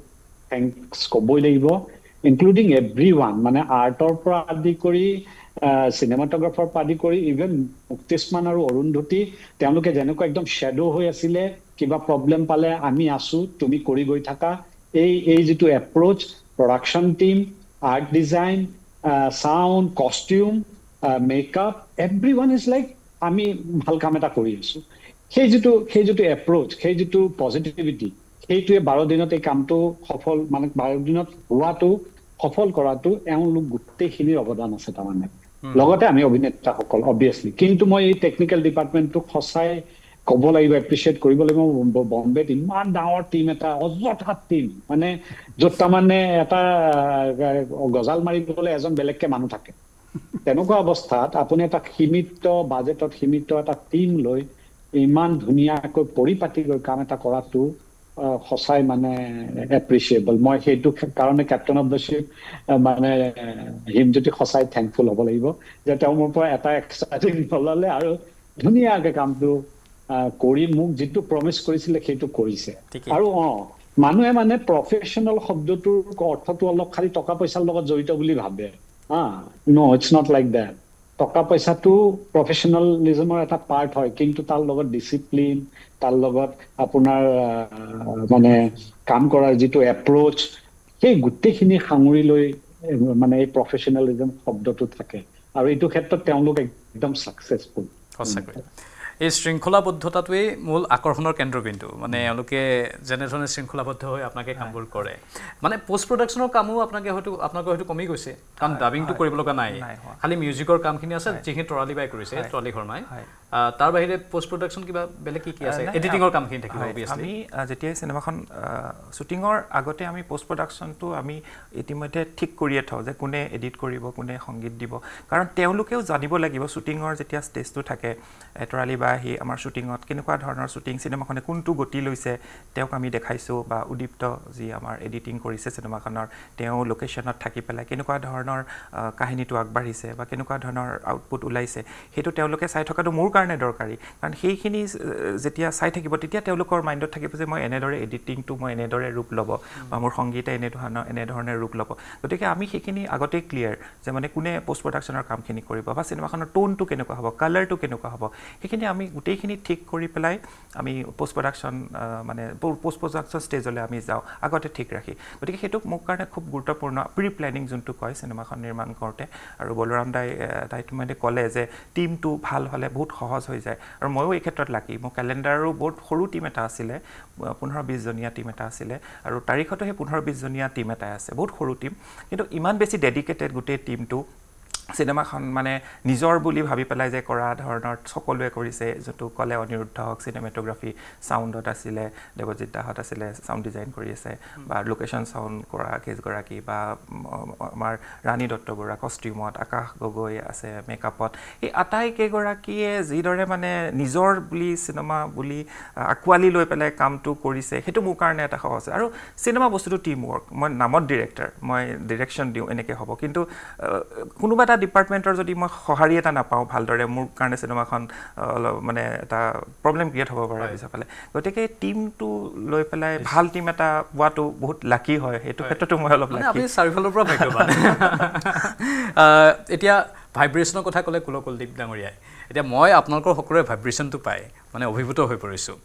থ্যাঙ্কস ক'বই লাগিব ইনক্লুডিং এভৰিৱান মানে আৰ্টৰ পৰা আদি কৰি চিনেমাটোগ্ৰাফাৰ পৰা আদি কৰি ইভেন মুক্তিষ্মান আৰু অৰুন্ধতী তেওঁলোকে যেনেকৈ একদম শ্যাডো হৈ আছিলে কিবা প্ৰবলেম পালে আমি আছো তুমি কৰি গৈ থাকা এই যিটো approach production team art design sound costume makeup everyone is like আমি ভাল কাম এটা কৰি আছো সেই যিটো এপ্ৰোচ সেই যিটো পজিটিভিটি সেইটোৱে 12 দিনত এই কামটো সফল মানে 12 দিনত হোৱাটো সফল কৰাটো এওঁলোক গোটেইখিনিৰ অৱদান আছে তাৰমানে লগতে আমি অভিনেতাসকল অবভিয়াছলি কিন্তু মই এই টেকনিক্যাল ডিপাৰ্টমেণ্টটোক সঁচাই ক'ব লাগিব এপ্ৰিচিয়েট কৰিব লাগিব বম্বেত ইমান ডাঙৰ টিম এটা অযথা টিম মানে য'ত তাৰমানে এটা গজাল মাৰিবলৈ এজন বেলেগকে মানুহ থাকে তেনেকুৱা অৱস্থাত আপুনি এটা সীমিত বাজেটত সীমিত এটা টিম লৈ ইমান ধুনীয়াকৈ পৰিপাটি গৈ কাম এটা কৰাটো সঁচাই মানে এপ্ৰিচিয়েবল মই সেইটো কাৰণে কেপ্টেইন অফ দ্য শ্বিপ মানে হিমজ্যোতি সঁচাই থেংকফুল হ'ব লাগিব যে তেওঁ মোৰ পৰা এটা এক্সাইটিং নললে আৰু ধুনীয়াকৈ কামটো কৰি মোক যিটো প্ৰমিছ কৰিছিলে সেইটো কৰিছে আৰু মানুহে মানে প্ৰফেশ্যনেল শব্দটোৰ অৰ্থটো অলপ খালি টকা পইচাৰ লগত জড়িত বুলি ভাবে নো ইটছ নট লাইক দেট টকা পইচাটো প্ৰফেশ্যনেলিজমৰ এটা পাৰ্ট হয় কিন্তু তাৰ লগত ডিচিপ্লিন তাৰ লগত আপোনাৰ মানে কাম কৰাৰ যিটো এপ্ৰোচ সেই গোটেইখিনি সাঙুৰি লৈ মানে এই প্ৰফেশ্যনেলিজম শব্দটো থাকে আৰু এইটো ক্ষেত্ৰত তেওঁলোক একদম সাকসেসফুল সঁচাকৈ এই শৃংখলাবদ্ধতাটোৱেই মূল আকৰ্ষণৰ কেন্দ্ৰবিন্দু মানে এওঁলোকে যেনেধৰণে শৃংখলাবদ্ধ হৈ আপোনাকে কামবোৰ কৰে মানে পোষ্ট প্ৰডাকশ্যনৰ কামো আপোনালোকে হয়তো কমি গৈছে কাৰণ ডাবিংটো কৰিব লগা নাই খালি মিউজিকৰ কামখিনি আছে যিখিনি তৰালি বাই কৰিছে তৰালি শৰ্মাই তাৰ বাহিৰে পোষ্ট প্ৰডাকশ্যন কিবা বেলেগ কি আছে এডিটিঙৰ কামখিনি থাকিব আমি যেতিয়া চিনেমাখন শ্বুটিঙৰ আগতে আমি পোষ্ট প্ৰডাকশ্যনটো আমি ইতিমধ্যে ঠিক কৰিয়ে থওঁ যে কোনে এডিট কৰিব কোনে সংগীত দিব কাৰণ তেওঁলোকেও জানিব লাগিব শ্বুটিঙৰ যেতিয়া ষ্টেজটো থাকে তৰালি বা আহি আমাৰ শ্বুটিঙত কেনেকুৱা ধৰণৰ শ্বুটিং চিনেমাখনে কোনটো গতি লৈছে তেওঁক আমি দেখাইছোঁ বা উদীপ্ত যি আমাৰ এডিটিং কৰিছে চিনেমাখনৰ তেওঁ লোকেশ্যনত থাকি পেলাই কেনেকুৱা ধৰণৰ কাহিনীটো আগবাঢ়িছে বা কেনেকুৱা ধৰণৰ আউটপুট ওলাইছে সেইটো তেওঁলোকে চাই থকাটো মোৰ কাৰণে দৰকাৰী কাৰণ সেইখিনি যেতিয়া চাই থাকিব তেতিয়া তেওঁলোকৰ মাইণ্ডত থাকিব যে মই এনেদৰে এডিটিংটো মই এনেদৰে ৰূপ ল'ব বা মোৰ সংগীতে এনেধৰণে ৰূপ ল'ব গতিকে আমি সেইখিনি আগতেই ক্লিয়াৰ যে মানে কোনে পোষ্ট প্ৰডাকশ্যনৰ কামখিনি কৰিব বা চিনেমাখনৰ টোনটো কেনেকুৱা হ'ব কালাৰটো কেনেকুৱা হ'ব সেইখিনি আমি গোটেইখিনি ঠিক কৰি পেলাই আমি পোষ্ট প্ৰডাকশ্যন মানে পোষ্ট প্ৰডাকশ্যন ষ্টেজলৈ আমি যাওঁ আগতে ঠিক ৰাখি গতিকে সেইটো মোৰ কাৰণে খুব গুৰুত্বপূৰ্ণ প্ৰি প্লেনিং যোনটো কয় চিনেমাখন নিৰ্মাণ কৰোঁতে আৰু বলৰাম দাই ইতিমধ্যে ক'লে যে টীমটো ভাল হ'লে বহুত সহজ হৈ যায় আৰু ময়ো এই ক্ষেত্ৰত লাকি মোৰ কেলেণ্ডাৰো বহুত সৰু টীম এটা আছিলে 15-20 জনীয়া টীম এটা আছিলে আৰু তাৰিখতো সেই 15-20 জনীয়া টীম এটাই আছে বহুত সৰু টীম কিন্তু ইমান বেছি ডেডিকেটেড গোটেই টীমটো চিনেমাখন মানে নিজৰ বুলি ভাবি পেলাই যে কৰা ধৰণৰ সকলোৱে কৰিছে যোনটো ক'লে অনিৰুদ্ধ হওক চিনেমেটোগ্ৰাফী চাউণ্ডত আছিলে দেৱজিৎ দাহঁত আছিলে চাউণ্ড ডিজাইন কৰি আছে বা লোকেশ্যন চাউণ্ড কৰা কেইগৰাকী বা আমাৰ ৰাণী দত্ত বৰুৱা কষ্টিউমত আকাশ গগৈ আছে মেকআপত এই আটাইকেইগৰাকীয়ে যিদৰে মানে নিজৰ বুলি চিনেমা বুলি আঁকোৱালি লৈ পেলাই কামটো কৰিছে সেইটো মোৰ কাৰণে এটা সহজ আৰু চিনেমা বস্তুটো টিম ৱৰ্ক মই নামত ডিৰেক্টৰ মই ডিৰেকশ্যন দিওঁ এনেকৈ হ'ব কিন্তু কোনোবা এটা ডিপাৰ্টমেণ্টৰ যদি মই সঁহাৰি এটা নাপাওঁ ভালদৰে মোৰ কাৰণে চিনেমাখন অলপ মানে এটা প্ৰব্লেম ক্ৰিয়েট হ'ব পাৰে পিছফালে গতিকে টীমটো লৈ পেলাই ভাল টীম এটা পোৱাটো বহুত লাকি হয় সেইটো ক্ষেত্ৰতো মই অলপ লাকি আপুনি চাৰিওফালৰ পৰা ভাগ্যৱান এতিয়া ভাইব্ৰেশ্যনৰ কথা ক'লে কুলকুলদীপ ডাঙৰীয়াই এতিয়া মই আপোনালোকৰ সকলোৰে ভাইব্ৰেশ্যনটো পাই মানে অভিভূত হৈ পৰিছোঁ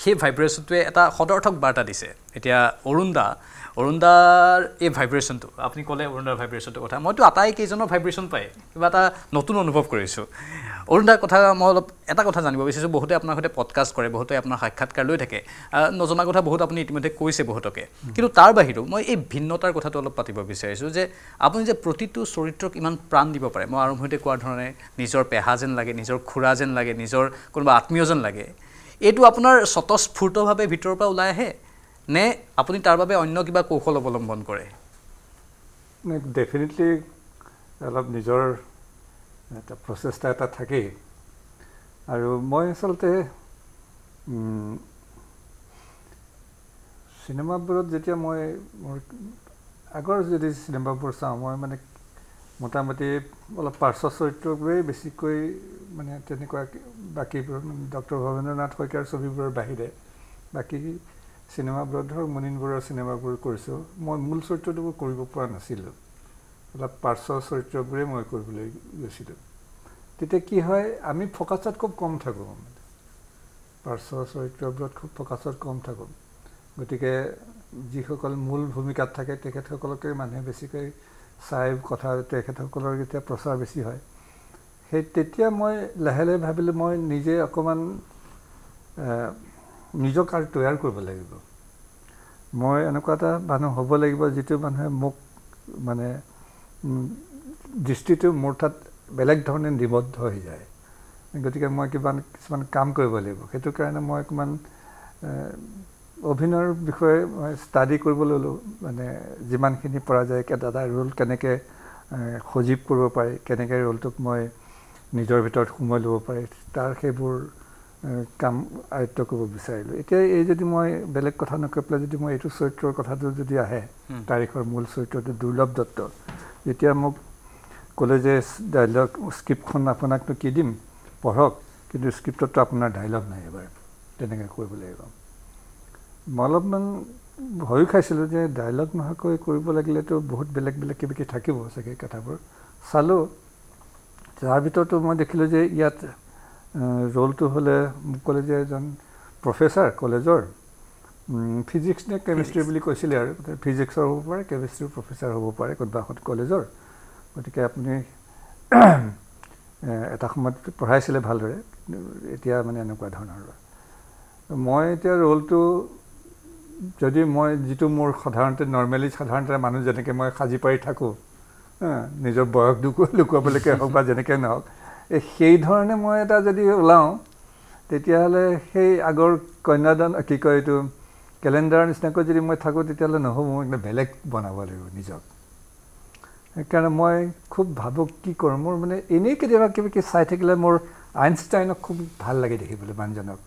সেই ভাইব্ৰেশ্যনটোৱে এটা সদৰ্থক বাৰ্তা দিছে এতিয়া অৰুণদাৰ এই ভাইব্ৰেশ্যনটো আপুনি ক'লে অৰুণদাৰ ভাইব্ৰেশ্যনটোৰ কথা মইতো আটাইকেইজনৰ ভাইব্ৰেশ্যন পাই কিবা এটা নতুন অনুভৱ কৰিছোঁ অৰুণদাৰ কথা মই অলপ এটা কথা জানিব বিচাৰিছোঁ বহুতে আপোনাৰ সৈতে পডকাষ্ট কৰে বহুতে আপোনাৰ সাক্ষাৎকাৰ লৈ থাকে নজনা কথা বহুত আপুনি ইতিমধ্যে কৈছে বহুতকে কিন্তু তাৰ বাহিৰেও মই এই ভিন্নতাৰ কথাটো অলপ পাতিব বিচাৰিছোঁ যে আপুনি যে প্ৰতিটো চৰিত্ৰক ইমান প্ৰাণ দিব পাৰে মই আৰম্ভণিতে কোৱাৰ ধৰণে নিজৰ পেহা যেন লাগে নিজৰ খুৰা যেন লাগে নিজৰ কোনোবা আত্মীয় যেন লাগে এইটো আপোনাৰ স্বতঃস্ফূৰ্তভাৱে ভিতৰৰ পৰা ওলাই আহে নে আপুনি তাৰ বাবে অন্য কিবা কৌশল অৱলম্বন কৰে ডেফিনেটলি অলপ নিজৰ এটা প্ৰচেষ্টা এটা থাকেই আৰু মই আচলতে চিনেমাবোৰত যেতিয়া মই মোৰ আগৰ যদি চিনেমাবোৰ চাওঁ মই মানে মোটামুটি অলপ পাৰ্শ্ব চৰিত্ৰবোৰেই বেছিকৈ মানে তেনেকুৱা বাকীবোৰ ডক্টৰ ভৱেন্দ্ৰনাথ শইকীয়াৰ ছবিবোৰৰ বাহিৰে বাকী চিনেমাবোৰত ধৰক মুনীন বৰুৱাৰ চিনেমাবোৰ কৰিছোঁ মই মূল চৰিত্ৰটো কৰিব পৰা নাছিলোঁ অলপ পাৰ্শ্ব চৰিত্ৰবোৰেই মই কৰিবলৈ গৈছিলোঁ তেতিয়া কি হয় আমি ফ'কাছত খুব কম থাকোঁ পাৰ্শ্ব চৰিত্ৰবোৰত খুব ফ'কাছত কম থাকোঁ গতিকে যিসকল মূল ভূমিকাত থাকে তেখেতসকলকে মানুহে বেছিকৈ চাই কথা তেখেতসকলৰ যেতিয়া প্ৰচাৰ বেছি হয় সেই তেতিয়া মই লাহে লাহে ভাবিলোঁ মই নিজে অকণমান নিজক আৰু তৈয়াৰ কৰিব লাগিব মই এনেকুৱা এটা মানুহ হ'ব লাগিব যিটো মানুহে মোক মানে দৃষ্টিটো মোৰ তাত বেলেগ ধৰণে নিবদ্ধ হৈ যায় গতিকে মই কিছুমান কাম কৰিব লাগিব সেইটো কাৰণে মই অকণমান অভিনয়ৰ বিষয়ে মই ষ্টাডি কৰিব ল'লোঁ মানে যিমানখিনি পৰা যায় দাদা ৰোল কেনেকৈ সজীৱ কৰিব পাৰি কেনেকৈ ৰোলটোক মই নিজৰ ভিতৰত সোমাই ল'ব পাৰি তাৰ সেইবোৰ কাম আয়ত্ব কৰিব বিচাৰিলোঁ এতিয়া এই যদি মই বেলেগ কথা নকৈ পেলাই যদি মই এইটো চৰিত্ৰৰ কথাটো যদি আহে তাৰিখৰ মূল চৰিত্ৰটো দুৰ্লভ দত্ত যেতিয়া মোক ক'লে যে ডাইলগ স্ক্ৰিপ্টখন আপোনাকতো কি দিম পঢ়ক কিন্তু স্ক্ৰিপ্টততো আপোনাৰ ডাইলগ নাই এবাৰ তেনেকৈ কৰিব লাগিব মই অলপমান ভয়ো খাইছিলোঁ যে ডাইলগ নোহোৱাকৈ কৰিব লাগিলেতো বহুত বেলেগ বেলেগ কিবা কিবি থাকিব চাগে কথাবোৰ চালোঁ তাৰ ভিতৰতো মই দেখিলোঁ যে ইয়াত ৰোলটো হ'লে মোক ক'লে যে এজন প্ৰফেচাৰ কলেজৰ ফিজিক্স নে কেমিষ্ট্ৰি বুলি কৈছিলে আৰু ফিজিক্সৰ হ'ব পাৰে কেমিষ্ট্ৰিৰ প্ৰফেচাৰ হ'ব পাৰে কোনোবা এখন কলেজৰ গতিকে আপুনি এটা সময়ত পঢ়াইছিলে ভালদৰে এতিয়া মানে এনেকুৱা ধৰণৰ মই এতিয়া ৰোলটো যদি মই যিটো মোৰ সাধাৰণতে নৰ্মেলি সাধাৰণতে মানুহ যেনেকৈ মই সাজি পাৰি থাকোঁ নিজৰ বয়স লুকুৱাবলৈকে হওক বা যেনেকৈ নহওক সেই ধৰণে মই এটা যদি ওলাওঁ তেতিয়াহ'লে সেই আগৰ কন্যাদান কি কয় এইটো কেলেণ্ডাৰৰ নিচিনাকৈ যদি মই থাকোঁ তেতিয়াহ'লে নহ'ব মই বেলেগ বনাব লাগিব নিজক সেইকাৰণে মই খুব ভাবোঁ কি কৰোঁ মোৰ মানে এনেই কেতিয়াবা কিবা চাই থাকিলে মোৰ আইনষ্টাইনক খুব ভাল লাগে দেখিবলৈ মানুহজনক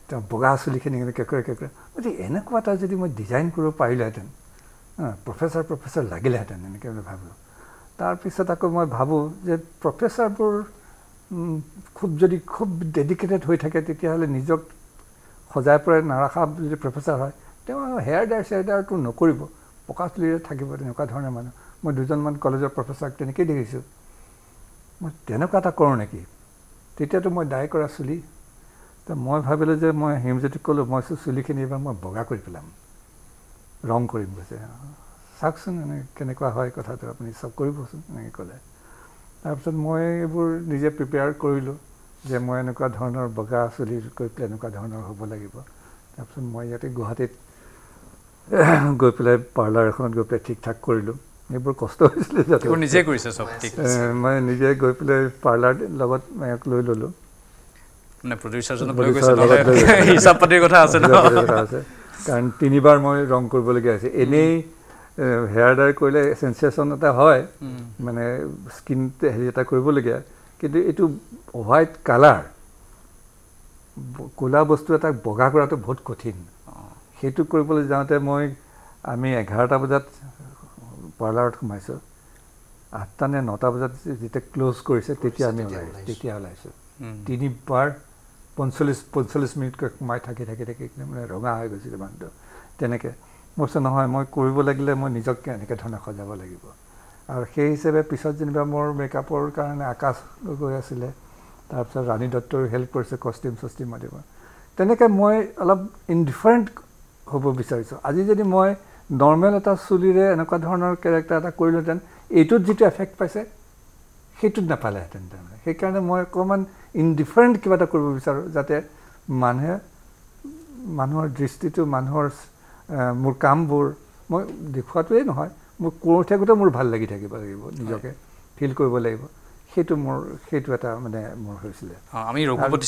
তেওঁ বগা চুলিখিনি কেঁকুৰে গতিকে এনেকুৱা এটা যদি মই ডিজাইন কৰিব পাৰিলোহেঁতেন প্ৰফেচাৰ লাগিলেহেঁতেন এনেকৈ বুলি ভাবোঁ তাৰপিছত আকৌ মই ভাবোঁ যে প্ৰফেচাৰবোৰ খুব ডেডিকেটেড হৈ থাকে তেতিয়াহ'লে নিজক সজাই পৰাই নাৰাখা যদি প্ৰফেচাৰ হয় তেওঁ হেয়াৰডাৰটো নকৰিব পকা চুলিৰে থাকিব তেনেকুৱা ধৰণৰ মানুহ মই দুজনমান কলেজৰ প্ৰফেচাৰক তেনেকেই দেখিছোঁ মই তেনেকুৱা এটা কৰোঁ নেকি তেতিয়াতো মই ডাই কৰা চুলি তো মই ভাবিলোঁ যে মই হিমজ্যোতিক ক'লোঁ মই চুলিখিনি এইবাৰ মই বগা কৰি পেলাম ৰং কৰিম কৈছে চাওকচোন কেনেকুৱা হয় কথাটো আপুনি চব কৰিবচোন এনেকৈ ক'লে তাৰপিছত মই এইবোৰ নিজে প্ৰিপেয়াৰ কৰিলোঁ যে মই এনেকুৱা ধৰণৰ বগা চুলি কৰি পেলাই এনেকুৱা ধৰণৰ হ'ব লাগিব তাৰপিছত মই ইয়াতে গুৱাহাটীত গৈ পেলাই পাৰ্লাৰ এখনত গৈ পেলাই ঠিক ঠাক কৰিলোঁ এইবোৰ কষ্ট হৈছিলে যাতে নিজে কৰিছে চব ঠিক মই নিজে গৈ পেলাই পাৰ্লাৰ লগত লৈ ল'লোঁ মানে প্ৰডিউচাৰজনক লৈ গৈছে হিচাপ পাতিৰ কথা আছে কাৰণ 3বাৰ মই ৰং কৰিবলগীয়া হৈছে এনেই হেয়াৰ ডাই কৰিলে চেঞ্চেশ্যন এটা হয় মানে স্কিন হেৰি এটা কৰিবলগীয়া কিন্তু এইটো হোৱাইট কালাৰ ক'লা বস্তু এটা বগা কৰাটো বহুত কঠিন সেইটো কৰিবলৈ যাওঁতে আমি 11টা বজাত পাৰ্লাৰত সোমাইছোঁ 8টা নে 9টা বজাত যেতিয়া ক্ল'জ কৰিছে তেতিয়া আমি ওলাইছোঁ 3বাৰ 45 মিনিটকৈ সোমাই থাকি মানে ৰঙা হৈ গৈছিলে মানুহটো তেনেকৈ মই কৈছোঁ নহয় মই কৰিব লাগিলে মই নিজকে এনেকৈ ধৰণে সজাব লাগিব আৰু সেই হিচাপে পিছত যেনিবা মোৰ মেকআপৰ কাৰণে আকাশ গৈ আছিলে তাৰপিছত ৰাণী দত্তই হেল্প কৰিছে কষ্টিউম দিব তেনেকৈ মই অলপ ইনডিফাৰেণ্ট হ'ব বিচাৰিছোঁ আজি যদি মই নৰ্মেল এটা চুলিৰে এনেকুৱা ধৰণৰ কেৰেক্টাৰ এটা কৰিলোহেঁতেন এইটোত যিটো এফেক্ট পাইছে সেইটোত নাপালেহেঁতেন তাৰমানে সেইকাৰণে মই অকণমান ইনডিফাৰেণ্ট কিবা এটা কৰিব বিচাৰোঁ যাতে মানুহৰ দৃষ্টিটো মানুহৰ মোৰ কামবোৰ মই দেখুৱাটোৱেই নহয় মোৰ কৰি থাকোঁতে মোৰ ভাল লাগি থাকিব লাগিব নিজকে ফিল কৰিব লাগিব সেইটো এটা মানে মোৰ হৈছিলে আমি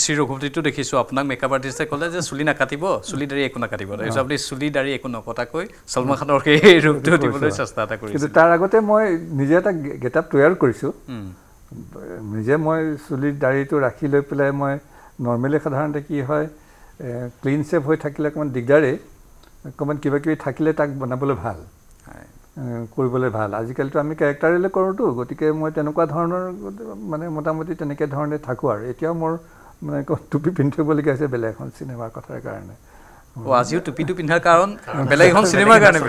শ্ৰী ৰঘুপতিটো দেখিছোঁ আপোনাক মেকআপ আৰ্টিষ্টে ক'লে যে চুলি নাকাটিব চুলি দাড়ি একো নাকাটিব তাৰপিছত আপুনি চুলি দাড়ি একো নকটাকৈ ছলমান খানৰ সেই ৰূপটো দিবলৈ চেষ্টা এটা কৰিছোঁ কিন্তু তাৰ আগতে মই নিজে এটা গেটআপ তৈয়াৰ কৰিছোঁ নিজে মই চুলিৰ দাড়িটো ৰাখি লৈ পেলাই মই নৰ্মেলি সাধাৰণতে কি হয় ক্লিন ছেভ হৈ থাকিলে অকণমান দিগদাৰেই অকণমান কিবা কিবি থাকিলে তাক বনাবলৈ ভাল কৰিবলৈ ভাল আজিকালিতো আমি কেৰেক্টাৰেলে কৰোঁতো গতিকে মই তেনেকুৱা ধৰণৰ মানে মোটামুটি তেনেকৈ ধৰণে থাকোঁ আৰু এতিয়াও মোৰ মানে টুপি পিন্ধিবলগীয়া হৈছে বেলেগ এখন চিনেমাৰ কথাৰ কাৰণে আজিও টুপিটো পিন্ধাৰ কাৰণ বেলেগ এখন চিনেমাৰ কাৰণে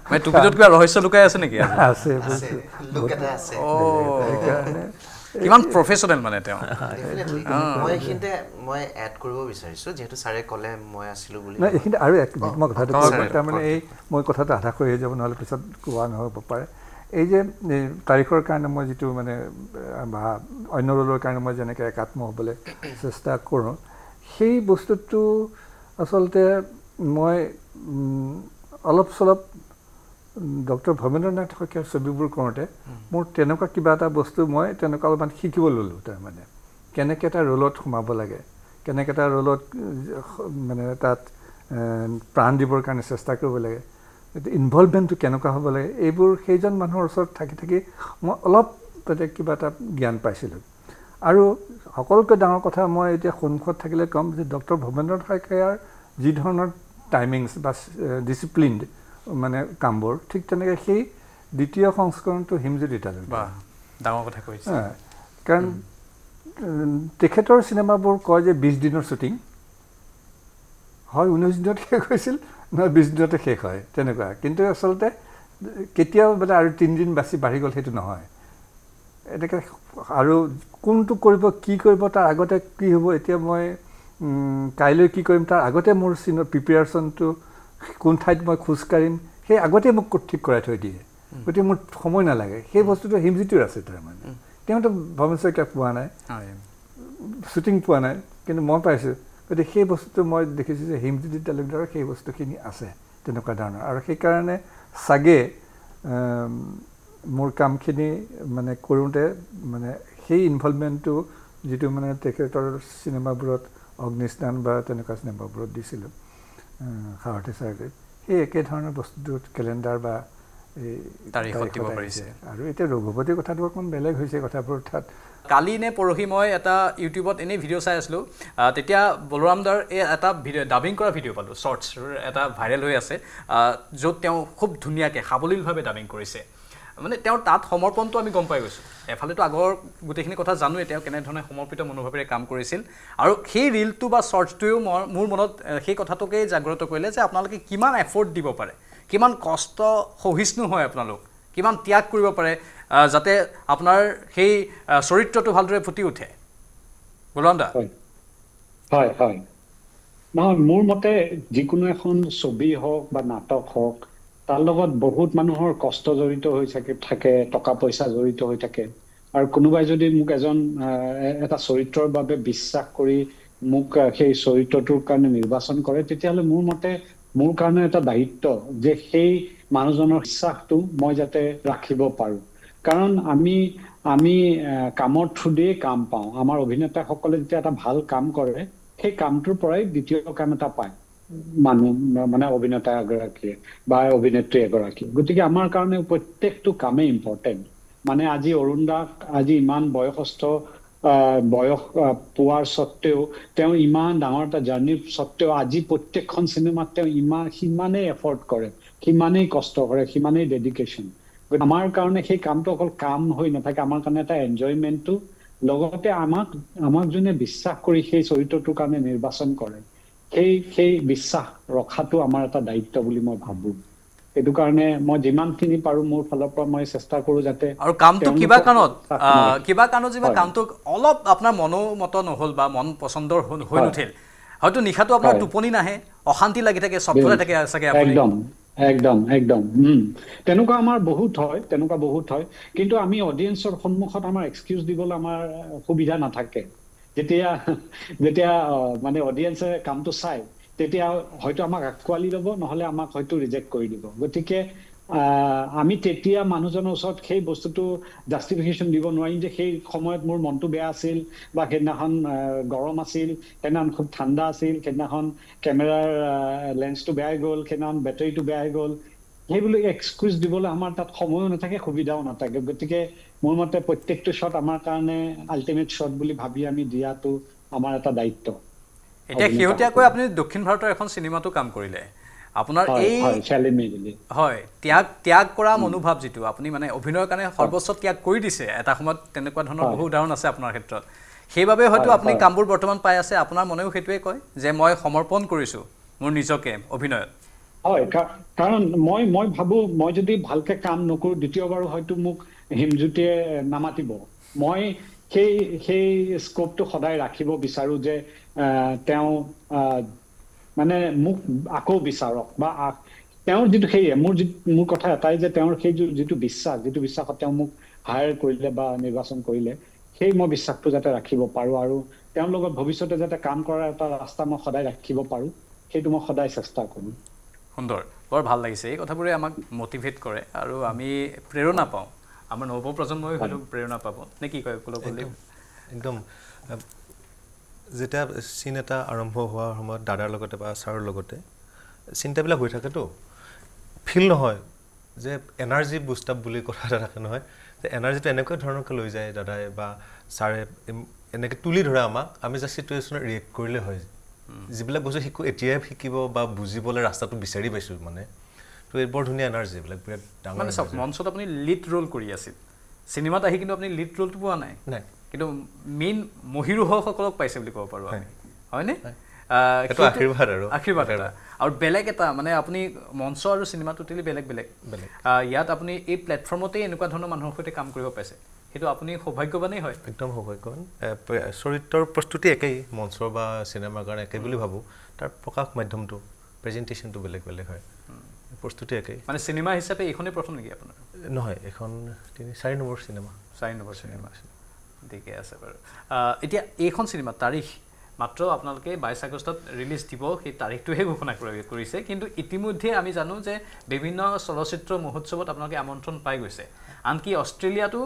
মানে টুপিটোত কিবা ৰহস্য লুকাই আছে নেকি আছে কিমান প্ৰফেচনেল মানে তেওঁ মই এড কৰিব বিচাৰিছোঁ যিহেতু ছাৰে ক'লে মই আছিলোঁ বুলি এইখিনি আৰু মই কথাটো তাৰমানে মই কথাটো আধা কৰি যাব নহ'লে পিছত কোৱা নহ'ব পাৰে এই যে তাৰিখৰ কাৰণে মই যিটো মানে বা অন্য ৰোলৰ কাৰণে মই যেনেকৈ একাত্ম হ'বলৈ চেষ্টা কৰোঁ সেই বস্তুটো আচলতে মই অলপ চলপ ডক্টৰ ভৱেন্দ্ৰনাথ শইকীয়াৰ ছবিবোৰ কৰোঁতে মোৰ তেনেকুৱা কিবা এটা বস্তু মই তেনেকুৱা অলপমান শিকিব ল'লোঁ তাৰমানে কেনেকৈ এটা ৰোলত সোমাব লাগে কেনেকৈ এটা ৰোলত মানে তাত প্ৰাণ দিবৰ কাৰণে চেষ্টা কৰিব লাগে ইনভলভমেণ্টটো কেনেকুৱা হ'ব লাগে এইবোৰ সেইজন মানুহৰ ওচৰত থাকি মই অলপ তাতে কিবা এটা জ্ঞান পাইছিলোঁ আৰু সকলোতকৈ ডাঙৰ কথা মই এতিয়া সন্মুখত থাকিলে ক'ম যে ডক্টৰ ভৱেন্দ্ৰনাথ শইকীয়াৰ যি ধৰণৰ টাইমিংছ বা ডিচিপ্লিনড মানে কামবোৰ ঠিক তেনেকৈ সেই দ্বিতীয় সংস্কৰণটো হিমজ্যোতি ডাঙৰ কথা কৈছে কাৰণ তেখেতৰ চিনেমাবোৰ কয় যে 20 দিনৰ শ্বুটিং হয় 19 দিনত শেষ হৈছিল নহয় 20 দিনতে শেষ হয় তেনেকুৱা কিন্তু আচলতে কেতিয়াও মানে আৰু 3 দিন বাঢ়ি গ'ল সেইটো নহয় এনেকৈ আৰু কোনটো কৰিব কি কৰিব তাৰ আগতে কি হ'ব এতিয়া মই কাইলৈ কি কৰিম তাৰ আগতে মোৰ প্ৰিপেয়াৰেশ্যনটো কোন ঠাইত মই খোজ কাঢ়িম সেই আগতে মোক ঠিক কৰাই থৈ দিয়ে গতিকে মোৰ সময় নালাগে সেই বস্তুটো হিমজ্যোতিৰ আছে তাৰমানে তেওঁতো ভৱেন শইকীয়াক পোৱা নাই শ্বুটিং পোৱা নাই কিন্তু মই পাইছোঁ গতিকে সেই বস্তুটো মই দেখিছোঁ যে হিমজ্যোতি তালুকদাৰৰ সেই বস্তুখিনি আছে তেনেকুৱা ধৰণৰ আৰু সেইকাৰণে চাগে মোৰ কামখিনি মানে কৰোঁতে মানে সেই ইনভলভমেণ্টটো যিটো মানে তেখেতৰ চিনেমাবোৰত অগ্নিস্নান বা তেনেকুৱা চিনেমাবোৰত দিছিলোঁ সাৰথী চাৰ্ভে সেই একেধৰণৰ বস্তুটোত কেলেণ্ডাৰ বা তাৰিখত দিব পাৰিছে আৰু এতিয়া ৰঘুপতিৰ কথাটো অকণমান বেলেগ হৈছে কথাবোৰ তাত কালি নে পৰহি মই এটা ইউটিউবত এনেই ভিডিঅ' চাই আছিলোঁ তেতিয়া বলৰাম দাৰ এই এটা ভিডিঅ' ডাবিং কৰা ভিডিঅ' পালোঁ শ্বৰ্টছ এটা ভাইৰেল হৈ আছে য'ত তেওঁ খুব ধুনীয়াকৈ সাৱলীলভাৱে ডাবিং কৰিছে মানে তেওঁৰ তাত সমৰ্পণটো আমি গম পাই গৈছোঁ এফালেতো আগৰ গোটেইখিনি কথা জানোৱে তেওঁ কেনেধৰণে সমৰ্পিত মনোভাৱেৰে কাম কৰিছিল আৰু সেই ৰিলটো বা শ্বৰ্টছটোৱেও মোৰ মনত সেই কথাটোকেই জাগ্ৰত কৰিলে যে আপোনালোকে কিমান এফৰ্ট দিব পাৰে কিমান কষ্ট সহিষ্ণু হয় আপোনালোক কিমান ত্যাগ কৰিব পাৰে যাতে আপোনাৰ সেই চৰিত্ৰটো ভালদৰে ফুটি উঠে বলৰাম দা হয় হয় নহয় মোৰ মতে যিকোনো এখন ছবি হওক বা নাটক হওক তাৰ লগত বহুত মানুহৰ কষ্ট জড়িত হৈ থাকে টকা পইচা জড়িত হৈ থাকে আৰু কোনোবাই যদি মোক এটা চৰিত্ৰৰ বাবে বিশ্বাস কৰি মোক সেই চৰিত্ৰটোৰ কাৰণে নিৰ্বাচন কৰে তেতিয়াহ'লে মোৰ মতে মোৰ কাৰণে এটা দায়িত্ব যে সেই মানুহজনৰ বিশ্বাসটো মই যাতে ৰাখিব পাৰোঁ কাৰণ আমি কামৰ থ্ৰুদিয়ে কাম পাওঁ আমাৰ অভিনেতাসকলে যেতিয়া এটা ভাল কাম কৰে সেই কামটোৰ পৰাই দ্বিতীয় কাম এটা পায় মানুহ মানে অভিনেতা এগৰাকীয়ে বা অভিনেত্ৰী এগৰাকীয়ে গতিকে আমাৰ কাৰণে প্ৰত্যেকটো কামেই ইম্পৰ্টেণ্ট মানে আজি অৰুণ দাক আজি ইমান বয়সস্থ বয়স পোৱাৰ স্বত্তেও তেওঁ ইমান ডাঙৰ এটা জাৰ্ণিৰ স্বত্তেও আজি প্ৰত্যেকখন চিনেমাত তেওঁ সিমানেই এফৰ্ট কৰে সিমানেই কষ্ট কৰে সিমানেই ডেডিকেশ্যন আমাৰ কাৰণে সেই কামটো অকল কাম হৈ নাথাকে আমাৰ কাৰণে এটা এনজয়মেণ্টটো লগতে আমাক যোনে বিশ্বাস কৰি সেই চৰিত্ৰটোৰ কাৰণে নিৰ্বাচন কৰে সেই বিশ্বাস ৰখাটো আমাৰ এটা দায়িত্ব বুলি মই ভাবোঁ সেইটো কাৰণে মই যিমানখিনি পাৰোঁ মোৰ ফালৰ পৰা মই চেষ্টা কৰোঁ যাতে আৰু কামটো কিবা কাৰণত যিবা কামটো অলপ আপোনাৰ মনোমত নহ'ল বা মন পচন্দৰ হৈ নুঠিল হয়তো নিশাটো আপোনাৰ টোপনি নাহে অশান্তি লাগি থাকে চবফালে থাকে চাগে একদম তেনেকুৱা আমাৰ বহুত হয় কিন্তু আমি অডিয়েন্সৰ সন্মুখত আমাৰ এক্সকিউজ দিবলৈ আমাৰ সুবিধা নাথাকে যেতিয়া মানে অডিয়েন্সে কামটো চাই তেতিয়া হয়তো আমাক আঁকোৱালি ল'ব নহ'লে আমাক হয়তো ৰিজেক্ট কৰি দিব গতিকে আমি তেতিয়া মানুহজনৰ ওচৰত সেই বস্তুটো জাষ্টিফিকেশ্যন দিব নোৱাৰিম যে সেই সময়ত মোৰ মনটো বেয়া আছিল বা সেইদিনাখন গৰম আছিল সেইদিনাখন খুব ঠাণ্ডা আছিল সেইদিনাখন কেমেৰাৰ লেন্সটো বেয়া হৈ গ'ল সেইদিনাখন বেটাৰীটো বেয়া হৈ গ'ল সেইবুলি এক্সকিউজ দিবলৈ আমাৰ তাত সময়ো নাথাকে সুবিধাও নাথাকে গতিকে মোৰ মতে প্ৰত্যেকটো শ্বট আমাৰ কাৰণে আল্টিমেট শ্বট বুলি ভাবি আমি দিয়াটো আমাৰ এটা দায়িত্ব এতিয়া শেহতীয়াকৈ আপুনি দক্ষিণ ভাৰতৰ এখন চিনেমাটো কাম কৰিলে আপোনাৰ এই হয় ত্যাগ কৰা মনোভাৱ যিটো আপুনি মানে অভিনয়ৰ কাৰণে সৰ্বোচ্চ ত্যাগ কৰি দিছে এটা সময়ত তেনেকুৱা ধৰণৰ বহু উদাহৰণ আছে আপোনাৰ ক্ষেত্ৰত সেইবাবে হয়তো আপুনি কামবোৰ বৰ্তমান পাই আছে আপোনাৰ মনেও সেইটোৱে কয় যে মই সমৰ্পণ কৰিছোঁ মোৰ নিজকে অভিনয়ত হয় কাৰণ মই ভাবোঁ মই যদি ভালকে কাম নকৰোঁ দ্বিতীয়বাৰো হয়তো মোক হিমজ্যোতিয়ে নামাতিব মই সেই স্কোপটো সদায় ৰাখিব বিচাৰোঁ যে তেওঁ মানে মোক আকৌ বিচাৰক বা তেওঁৰ যিটো সেয়ে মোৰ কথা এটাই যে তেওঁৰ সেই যিটো বিশ্বাসত তেওঁ মোক হায়াৰ কৰিলে বা নিৰ্বাচন কৰিলে সেই মই বিশ্বাসটো যাতে ৰাখিব পাৰোঁ আৰু তেওঁৰ লগত ভৱিষ্যতে যাতে কাম কৰাৰ এটা ৰাস্তা মই সদায় ৰাখিব পাৰোঁ সেইটো মই সদায় চেষ্টা কৰোঁ সুন্দৰ বৰ ভাল লাগিছে এই কথাবোৰে আমাক মটিভেট কৰে আৰু আমি প্ৰেৰণা পাওঁ আমাৰ নৱপ্ৰজন্মই হয়তো প্ৰেৰণা পাব নে কি কয় কুলকৰ্ণদেৱ একদম যেতিয়া চিন এটা আৰম্ভ হোৱাৰ সময়ত দাদাৰ লগতে বা ছাৰৰ লগতে চিন্তাবিলাক হৈ থাকেতো ফিল নহয় যে এনাৰ্জি বুষ্ট আপ বুলি কথা এটা থাকে নহয় যে এনাৰ্জিটো এনেকুৱা ধৰণৰকৈ লৈ যায় দাদাই বা ছাৰে এনেকৈ তুলি ধৰে আমাক আমি জাষ্ট চিটুৱেশ্যনত ৰিয়েক্ট কৰিলে হয় যিবিলাক বস্তু এতিয়াই শিকিব বা বুজিবলৈ ৰাস্তাটো বিচাৰি পাইছোঁ মানে তো এই বৰ ধুনীয়া এনাৰ্জি এইবিলাক বিৰাট ডাঙৰ মানে চব মঞ্চত আপুনি লিড ৰোল কৰি আছিল চিনেমাত আহি কিন্তু আপুনি লিড ৰোলটো পোৱা নাই কিন্তু মেইন মহিৰোহসকলক পাইছে বুলি ক'ব পাৰোঁ আমি হয়নে আশীৰ্বাদ এটা আৰু বেলেগ এটা মানে আপুনি মঞ্চ আৰু চিনেমা টোটেলি বেলেগ ইয়াত আপুনি এই প্লেটফৰ্মতেই এনেকুৱা ধৰণৰ মানুহৰ সৈতে কাম কৰিব পাইছে সেইটো আপুনি সৌভাগ্যৱানেই হয় একদম সৌভাগ্যৱান চৰিত্ৰৰ প্ৰস্তুতি একেই মঞ্চৰ বা চিনেমাৰ কাৰণে একেই বুলি ভাবোঁ তাৰ প্ৰকাশ মাধ্যমটো প্ৰেজেণ্টেশ্যনটো বেলেগ হয় প্ৰস্তুতি একেই মানে চিনেমা হিচাপে এইখনেই প্ৰথম নেকি আপোনাৰ নহয় এখন 4 নম্বৰ চিনেমা ঠিকে আছে বাৰু এতিয়া এইখন চিনেমা তাৰিখ মাত্ৰ আপোনালোকে 22 আগষ্টত ৰিলিজ দিব সেই তাৰিখটোহে ঘোষণা কৰিছে কিন্তু ইতিমধ্যে আমি জানো যে বিভিন্ন চলচ্চিত্ৰ মহোৎসৱত আপোনালোকে আমন্ত্ৰণ পাই গৈছে আনকি অষ্ট্ৰেলিয়াটো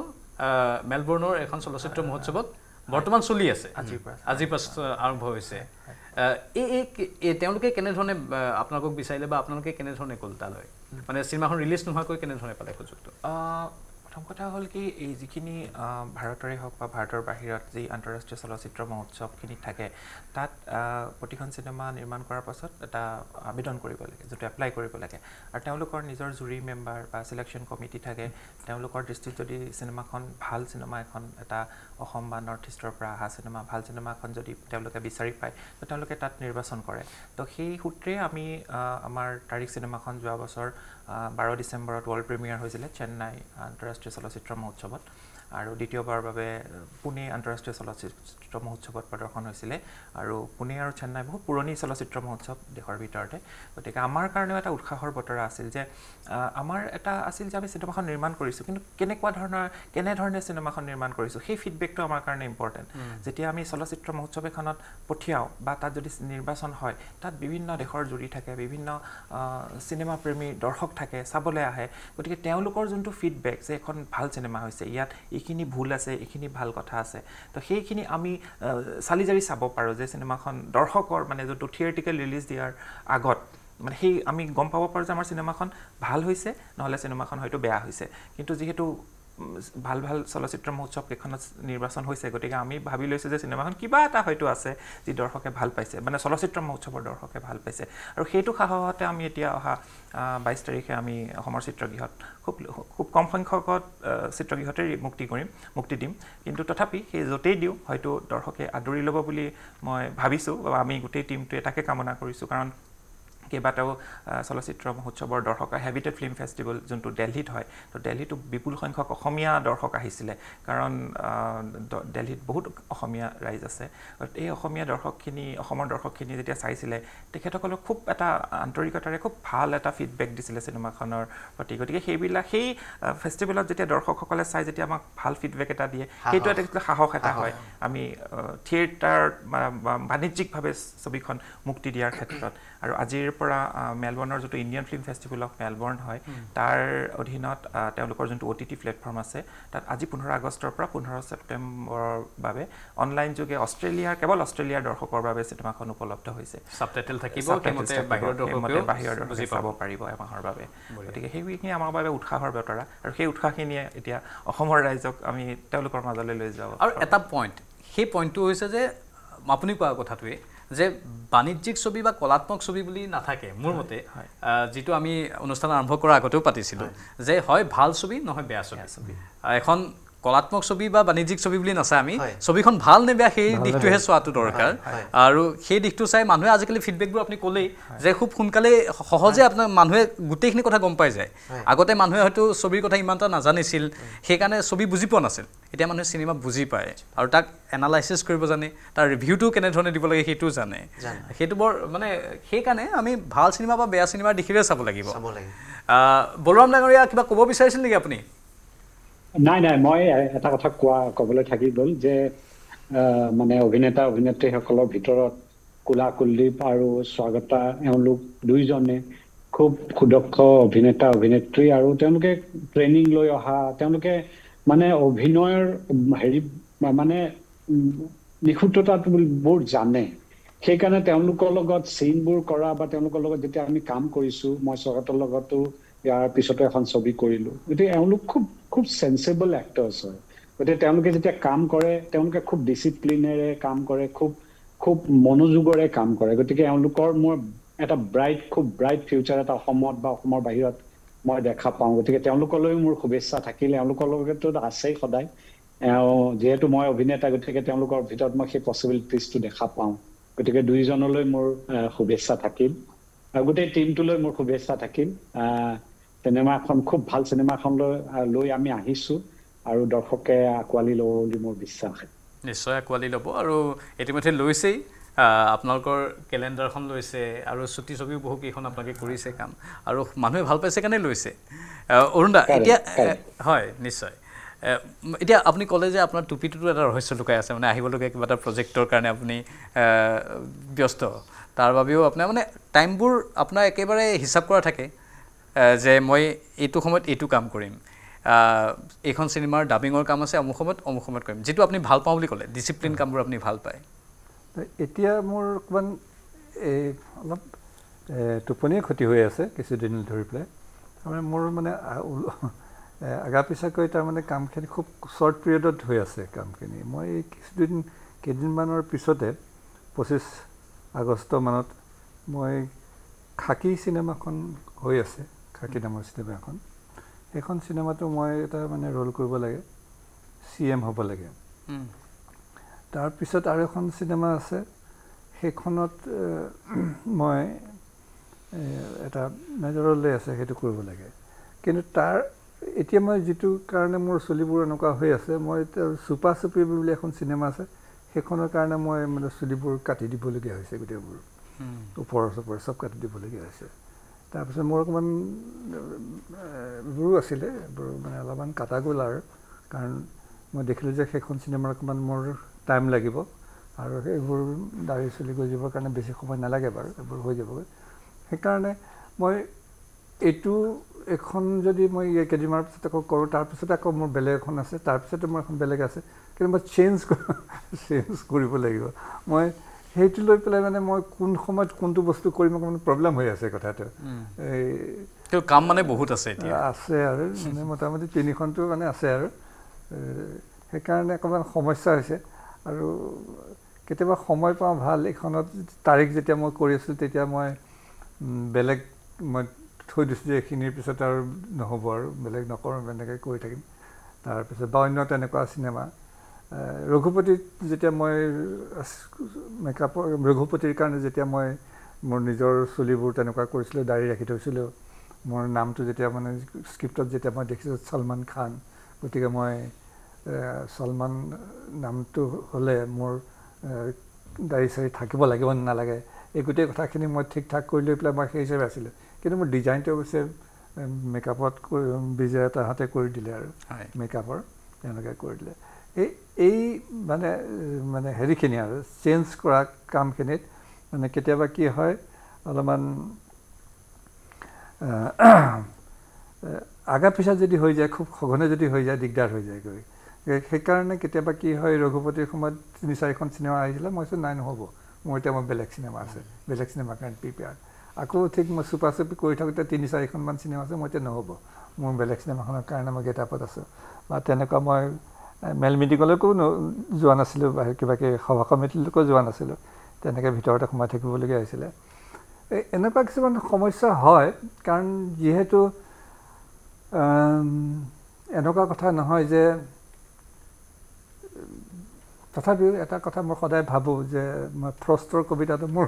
মেলবৰ্ণৰ এখন চলচ্চিত্ৰ মহোৎসৱত বৰ্তমান চলি আছে আজিৰ পৰা আৰম্ভ হৈছে এই তেওঁলোকে কেনেধৰণে আপোনালোকক বিচাৰিলে বা আপোনালোকে কেনেধৰণে ক'ল তালৈ মানে চিনেমাখন ৰিলিজ নোহোৱাকৈ কেনেধৰণে পালে সুযোগটো প্ৰথম কথা হ'ল কি এই যিখিনি ভাৰতৰে হওক বা ভাৰতৰ বাহিৰত যি আন্তঃৰাষ্ট্ৰীয় চলচ্চিত্ৰ মহোৎসৱখিনি থাকে তাত প্ৰতিখন চিনেমা নিৰ্মাণ কৰাৰ পাছত এটা আবেদন কৰিব লাগে যিটো এপ্লাই কৰিব লাগে আৰু তেওঁলোকৰ নিজৰ জুৰি মেম্বাৰ বা চিলেকশ্যন কমিটি থাকে তেওঁলোকৰ দৃষ্টিত যদি চিনেমাখন ভাল চিনেমা এখন এটা অসম বা নৰ্থ ইষ্টৰ পৰা অহা চিনেমা ভাল চিনেমা এখন যদি তেওঁলোকে বিচাৰি পায় তো তেওঁলোকে তাত নিৰ্বাচন কৰে তো সেই সূত্ৰে আমি আমাৰ তাৰিখ চিনেমাখন যোৱা বছৰ 12 ডিচেম্বৰত ৱৰ্ল্ড প্ৰিমিয়াৰ হৈছিলে চেন্নাই আন্তঃৰাষ্ট্ৰীয় চলচ্চিত্ৰ মহোৎসৱত আৰু দ্বিতীয়বাৰৰ বাবে পুনে আন্তঃৰাষ্ট্ৰীয় চলচ্চিত্ৰ মহোৎসৱত প্ৰদৰ্শন হৈছিলে আৰু পুনে আৰু চেন্নাই বহুত পুৰণি চলচ্চিত্ৰ মহোৎসৱ দেশৰ ভিতৰতে গতিকে আমাৰ কাৰণেও এটা উৎসাহৰ বতৰা আছিল যে আমাৰ এটা আছিল যে আমি চিনেমাখন নিৰ্মাণ কৰিছোঁ কিন্তু কেনেধৰণে চিনেমাখন নিৰ্মাণ কৰিছোঁ সেই ফিডবেকটো আমাৰ কাৰণে ইম্পৰ্টেণ্ট যেতিয়া আমি চলচ্চিত্ৰ মহোৎসৱ এখনত পঠিয়াওঁ বা তাত যদি নিৰ্বাচন হয় তাত বিভিন্ন দেশৰ জুৰি থাকে বিভিন্ন চিনেমা প্ৰেমী দৰ্শক থাকে চাবলৈ আহে গতিকে তেওঁলোকৰ যোনটো ফিডবেক যে এখন ভাল চিনেমা হৈছে ইয়াত এইখিনি ভুল আছে এইখিনি ভাল কথা আছে তো সেইখিনি আমি চালি জাৰি চাব পাৰোঁ যে চিনেমাখন দৰ্শকৰ মানে যোনটো থিয়েটিকেল ৰিলিজ দিয়াৰ আগত মানে সেই আমি গম পাব পাৰোঁ যে আমাৰ চিনেমাখন ভাল হৈছে নহ'লে চিনেমাখন হয়তো বেয়া হৈছে কিন্তু যিহেতু ভাল ভাল চলচ্চিত্ৰ মহোৎসৱ কেইখনত নিৰ্বাচন হৈছে গতিকে আমি ভাবি লৈছোঁ যে চিনেমাখন কিবা এটা হয়তো আছে যি দৰ্শকে ভাল পাইছে মানে চলচ্চিত্ৰ মহোৎসৱৰ দৰ্শকে ভাল পাইছে আৰু সেইটো সাহসতে আমি এতিয়া অহা 22 তাৰিখে আমি অসমৰ চিত্ৰগৃহত খুব কম সংখ্যকত চিত্ৰগৃহতে মুক্তি দিম কিন্তু তথাপি সেই য'তেই দিওঁ হয়তো দৰ্শকে আদৰি ল'ব বুলি মই ভাবিছোঁ বা আমি গোটেই টীমটোৱে তাকে কামনা কৰিছোঁ কাৰণ কেইবাটাও চলচ্চিত্ৰ মহোৎসৱৰ দৰ্শক হেবিটেড ফিল্ম ফেষ্টিভেল যোনটো দিল্লীত হয় তো দিল্লীতো বিপুল সংখ্যক অসমীয়া দৰ্শক আহিছিলে কাৰণ দিল্লীত বহুত অসমীয়া ৰাইজ আছে এই অসমীয়া দৰ্শকখিনি অসমৰ দৰ্শকখিনি যেতিয়া চাইছিলে তেখেতসকলক খুব এটা আন্তৰিকতাৰে খুব ভাল এটা ফিডবেক দিছিলে চিনেমাখনৰ প্ৰতি গতিকে সেই ফেষ্টিভেলত যেতিয়া দৰ্শকসকলে চাই যেতিয়া আমাক ভাল ফিডবেক এটা দিয়ে সেইটো এটা সাহস এটা হয় আমি থিয়েটাৰ বাণিজ্যিকভাৱে ছবিখন মুক্তি দিয়াৰ ক্ষেত্ৰত আৰু আজিৰ পৰা মেলবৰ্ণৰ যোনটো Indian film festival of Melbourne হয় তাৰ অধীনত তেওঁলোকৰ যোনটো OTT প্লেটফৰ্ম আছে তাত আজি 15 আগষ্টৰ পৰা 15 ছেপ্টেম্বৰৰ বাবে অনলাইন যোগে কেৱল অষ্ট্ৰেলিয়াৰ দৰ্শকৰ বাবে চিনেমাখন উপলব্ধ হৈছে সাবটাইটেল থাকিব বাহিৰৰ দৰ্শকে চাব পাৰিব এমাহৰ বাবে গতিকে সেইখিনি আমাৰ বাবে উৎসাহৰ বতৰা আৰু সেই উৎসাহখিনিয়ে এতিয়া অসমৰ ৰাইজক আমি তেওঁলোকৰ মাজলৈ লৈ যাওঁ আৰু এটা পইণ্ট সেই পইণ্টটো হৈছে যে আপুনি কোৱা কথাটোৱে যে বাণিজ্যিক ছবি বা কলাত্মক ছবি বুলি নাথাকে মোৰ মতে যেটো আমি অনুষ্ঠান আৰম্ভ কৰাৰ আগতেও পাতিছিলোঁ যে হয় ভাল ছবি নহয় বেয়া ছবি এখন কলাত্মক ছবি বা বাণিজ্যিক ছবি বুলি নাচাই আমি ছবিখন ভাল নে বেয়া সেই দিশটোহে চোৱাটো দৰকাৰ আৰু সেই দিশটো চাই মানুহে আজিকালি ফিডবেকবোৰ আপুনি ক'লেই যে খুব সোনকালে সহজে আপোনাৰ মানুহে গোটেইখিনি কথা গম পাই যায় আগতে মানুহে হয়তো ছবিৰ কথা ইমান এটা নাজানিছিল সেইকাৰণে ছবি বুজি পোৱা নাছিল এতিয়া মানুহে চিনেমা বুজি পায় আৰু তাক এনালাইচিছ কৰিব জানে তাৰ ৰিভিউটো কেনেধৰণে দিব লাগে সেইটোও জানে সেইটো বৰ মানে সেইকাৰণে আমি ভাল চিনেমা বা বেয়া চিনেমাৰ দিশেৰে চাব লাগিব বলৰাম ডাঙৰীয়া কিবা ক'ব বিচাৰিছিল নেকি আপুনি নাই মই এটা কথা ক'বলৈ থাকি গ'ল যে মানে অভিনেতা অভিনেত্ৰীসকলৰ ভিতৰত কুলদীপ আৰু স্বাগতা এওঁলোক দুইজনে খুব সুদক্ষ অভিনেতা অভিনেত্ৰী আৰু তেওঁলোকে ট্ৰেইনিং লৈ অহা তেওঁলোকে মানে অভিনয়ৰ মানে নিখুঁততাবোৰ জানে সেইকাৰণে তেওঁলোকৰ লগত চিনবোৰ কৰা বা তেওঁলোকৰ লগত যেতিয়া আমি কাম কৰিছোঁ মই স্বাগতৰ লগতো ইয়াৰ পিছতে এখন ছবি কৰিলোঁ গতিকে এওঁলোক খুব চেন্সিবল এক্টৰ্ছ হয় গতিকে তেওঁলোকে যেতিয়া কাম কৰে তেওঁলোকে খুব ডিচিপ্লিনেৰে কাম কৰে খুব মনোযোগৰে কাম কৰে গতিকে এওঁলোকৰ মোৰ এটা খুব ব্ৰাইট ফিউচাৰ এটা অসমত বা অসমৰ বাহিৰত মই দেখা পাওঁ গতিকে তেওঁলোকলৈ মোৰ শুভেচ্ছা থাকিলে এওঁলোকৰ লগতো আছেই সদায় যিহেতু মই অভিনেতা গতিকে তেওঁলোকৰ ভিতৰত মই সেই পচিবিলিটিজটো দেখা পাওঁ গতিকে দুইজনলৈ মোৰ শুভেচ্ছা থাকিল গোটেই টিমটোলৈ মোৰ শুভেচ্ছা থাকিল চিনেমাখন খুব ভাল চিনেমাখন লৈ আমি আহিছোঁ আৰু দৰ্শকে আঁকোৱালি ল'ব বুলি মোৰ বিশ্বাস নিশ্চয় আঁকোৱালি ল'ব আৰু ইতিমধ্যে লৈছেই আপোনালোকৰ কেলেণ্ডাৰখন লৈছে আৰু ছুটি ছবিও বহুকেইখন আপোনালোকে কৰিছে কাম আৰু মানুহে ভাল পাইছে কাৰণে লৈছে অৰুণ দা এতিয়া হয় নিশ্চয় এতিয়া আপুনি ক'লে যে আপোনাৰ টুপিটোতো এটা ৰহস্য লুকাই আছে মানে আহিবলগীয়া কিবা এটা প্ৰজেক্টৰ কাৰণে আপুনি ব্যস্ত তাৰ বাবেও আপোনাৰ মানে টাইমবোৰ আপোনাৰ একেবাৰে হিচাপ কৰা থাকে যে মই এইটো সময়ত এইটো কাম কৰিম এইখন চিনেমাৰ ডাবিঙৰ কাম আছে অমুক সময়ত কৰিম যিটো আপুনি ভাল পাওঁ বুলি ক'লে ডিচিপ্লিন কামবোৰ আপুনি ভাল পায় এতিয়া মোৰ অকণমান অলপ টোপনিৰ ক্ষতি হৈ আছে কিছুদিন ধৰি পেলাই তাৰমানে মোৰ মানে আগা পিছাকৈ তাৰমানে কামখিনি খুব শ্বৰ্ট পিৰিয়ডত হৈ আছে কামখিনি মই কেইদিনমানৰ পিছতে 25 আগষ্ট মানত মই খাকী চিনেমাখন হৈ আছে খাকী নামৰ চিনেমা এখন এইখন চিনেমাটো মই এটা মানে ৰোল কৰিব লাগে CM হ'ব লাগে তাৰপিছত আৰু এখন চিনেমা আছে সেইখনত মই এটা মেজৰ ৰোল লৈ আছে সেইটো কৰিব লাগে কিন্তু তাৰ এতিয়া মই যিটো কাৰণে মোৰ চুলিবোৰ এনেকুৱা হৈ আছে মই চুপা চুপি বুলি এখন চিনেমা আছে সেইখনৰ কাৰণে মই মানে চুলিবোৰ কাটি দিবলগীয়া হৈছে গোটেইবোৰ ওপৰৰ চব কাটি দিবলগীয়া হৈছে তাৰপিছত মোৰ অকণমান এইবোৰো আছিলে মানে অলপমান কাটা গ'ল আৰু কাৰণ মই দেখিলোঁ যে সেইখন চিনেমাৰ অকণমান মোৰ টাইম লাগিব আৰু সেইবোৰ দাঢ়ি চুলি গজিবৰ কাৰণে বেছি সময় নালাগে বাৰু এইবোৰ হৈ যাবগৈ সেইকাৰণে মই এইটো এখন যদি মই কেইদিনমানৰ পিছত আকৌ কৰোঁ তাৰপিছত আকৌ মোৰ বেলেগ এখন আছে তাৰপিছতো মোৰ এখন বেলেগ আছে কিন্তু মই চেঞ্জ কৰিব লাগিব মই সেইটো লৈ পেলাই মানে মই কোন সময়ত কোনটো বস্তু কৰিম অকণমান প্ৰব্লেম হৈ আছে কথাটো এই কাম মানে বহুত আছে এতিয়া আছে আৰু মানে মোটামুটি 3খনটো মানে আছে আৰু সেইকাৰণে অকণমান সমস্যা হৈছে আৰু কেতিয়াবা সময় পাওঁ ভাল এইখনত তাৰিখ যেতিয়া মই কৰি আছিলোঁ তেতিয়া মই বেলেগ মই থৈ দিছোঁ যে এইখিনিৰ পিছত আৰু নহ'ব আৰু বেলেগ নকৰোঁ এনেকৈ কৰি থাকিম তাৰপিছত বা অন্য তেনেকুৱা চিনেমা ৰঘুপতিত যেতিয়া মই মেকআপৰ ৰঘুপতিৰ কাৰণে যেতিয়া মই মোৰ নিজৰ চুলিবোৰ তেনেকুৱা কৰিছিলোঁ দাঢ়ি ৰাখি থৈছিলোঁ মোৰ নামটো যেতিয়া মানে স্ক্ৰিপ্টত যেতিয়া মই দেখিছোঁ সলমান খান গতিকে মই সলমান নামটো হ'লে মোৰ দাঢ়ি চাঢ়ি থাকিব লাগিব নালাগে এই গোটেই কথাখিনি মই ঠিক ঠাক কৰি লৈ পেলাই মই সেই হিচাপে আছিলোঁ কিন্তু মোৰ ডিজাইনটো অৱশ্যে মেকআপত বিজয় তাহাঁতে কৰি দিলে আৰু মেকআপৰ তেওঁলোকে কৰি দিলে এই মানে হেৰিখিনি আৰু চেঞ্জ কৰা কামখিনিত মানে কেতিয়াবা কি হয় অলপমান আগা পিছা যদি হৈ যায় খুব সঘনে যদি হৈ যায় দিগদাৰ হৈ যায়গৈ সেইকাৰণে কেতিয়াবা কি হয় ৰঘুপতিৰ সময়ত 3-4খন চিনেমা আহিছিলে মই কৈছোঁ নাই নহ'ব মোৰ এতিয়া মোৰ বেলেগ চিনেমা আছে বেলেগ চিনেমাৰ কাৰণে প্ৰিপেয়াৰ আকৌ ঠিক মই চুপা চুপি কৰি থাকোঁতে 3-4খনমান চিনেমা আছে মই এতিয়া নহ'ব মোৰ বেলেগ চিনেমাখনৰ কাৰণে মই গেটআপত আছোঁ বা তেনেকুৱা মই মেল মিটিঙলৈকো যোৱা নাছিলোঁ বা কিবা সভা সমিতিলৈকো যোৱা নাছিলোঁ তেনেকৈ ভিতৰতে সোমাই থাকিবলগীয়া হৈছিলে এনেকুৱা কিছুমান সমস্যা হয় কাৰণ যিহেতু এনেকুৱা কথা নহয় যে তথাপিও এটা কথা মই সদায় ভাবোঁ যে মই ফ্ৰষ্টৰ কবিতাটো মোৰ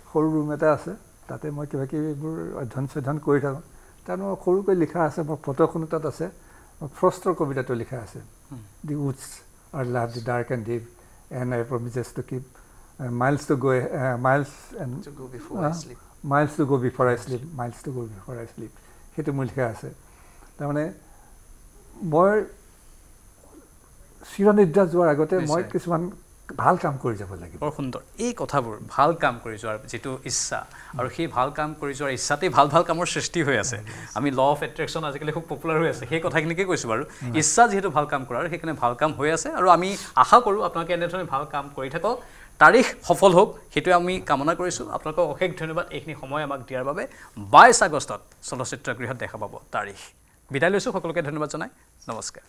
সৰু ৰুম এটা আছে তাতে মই কিবা কিবিবোৰ অধ্যয়ন কৰি থাকোঁ তাত মই সৰুকৈ লিখা আছে মোৰ ফটোখনো তাত আছে ফ্ৰষ্টৰ কবিতাটো লিখা আছে the woods are love the dark and deep and I promises to keep miles to go before I sleep সেইটো মোৰ লিখা আছে তাৰমানে মই চিৰনিদ্ৰা যোৱাৰ আগতে মই কিছুমান ভাল কাম কৰি যাব লাগিব বৰ সুন্দৰ এই কথাবোৰ ভাল কাম কৰি যোৱাৰ যিটো ইচ্ছা আৰু সেই ভাল কাম কৰি যোৱাৰ ইচ্ছাতেই ভাল কামৰ সৃষ্টি হৈ আছে আমি ল অফ এট্ৰেকশ্যন আজিকালি খুব পপুলাৰ হৈ আছে সেই কথাখিনিকে কৈছোঁ বাৰু ইচ্ছা যিহেতু ভাল কাম কৰাৰ সেইকাৰণে ভাল কাম হৈ আছে আৰু আমি আশা কৰোঁ আপোনালোকে এনেধৰণে ভাল কাম কৰি থাকক তাৰিখ সফল হোক সেইটোৱে আমি কামনা কৰিছোঁ আপোনালোকক অশেষ ধন্যবাদ এইখিনি সময় আমাক দিয়াৰ বাবে 22 আগষ্টত চলচ্চিত্ৰ গৃহত দেখা পাব তাৰিখ বিদায় লৈছোঁ সকলোকে ধন্যবাদ জনাই নমস্কাৰ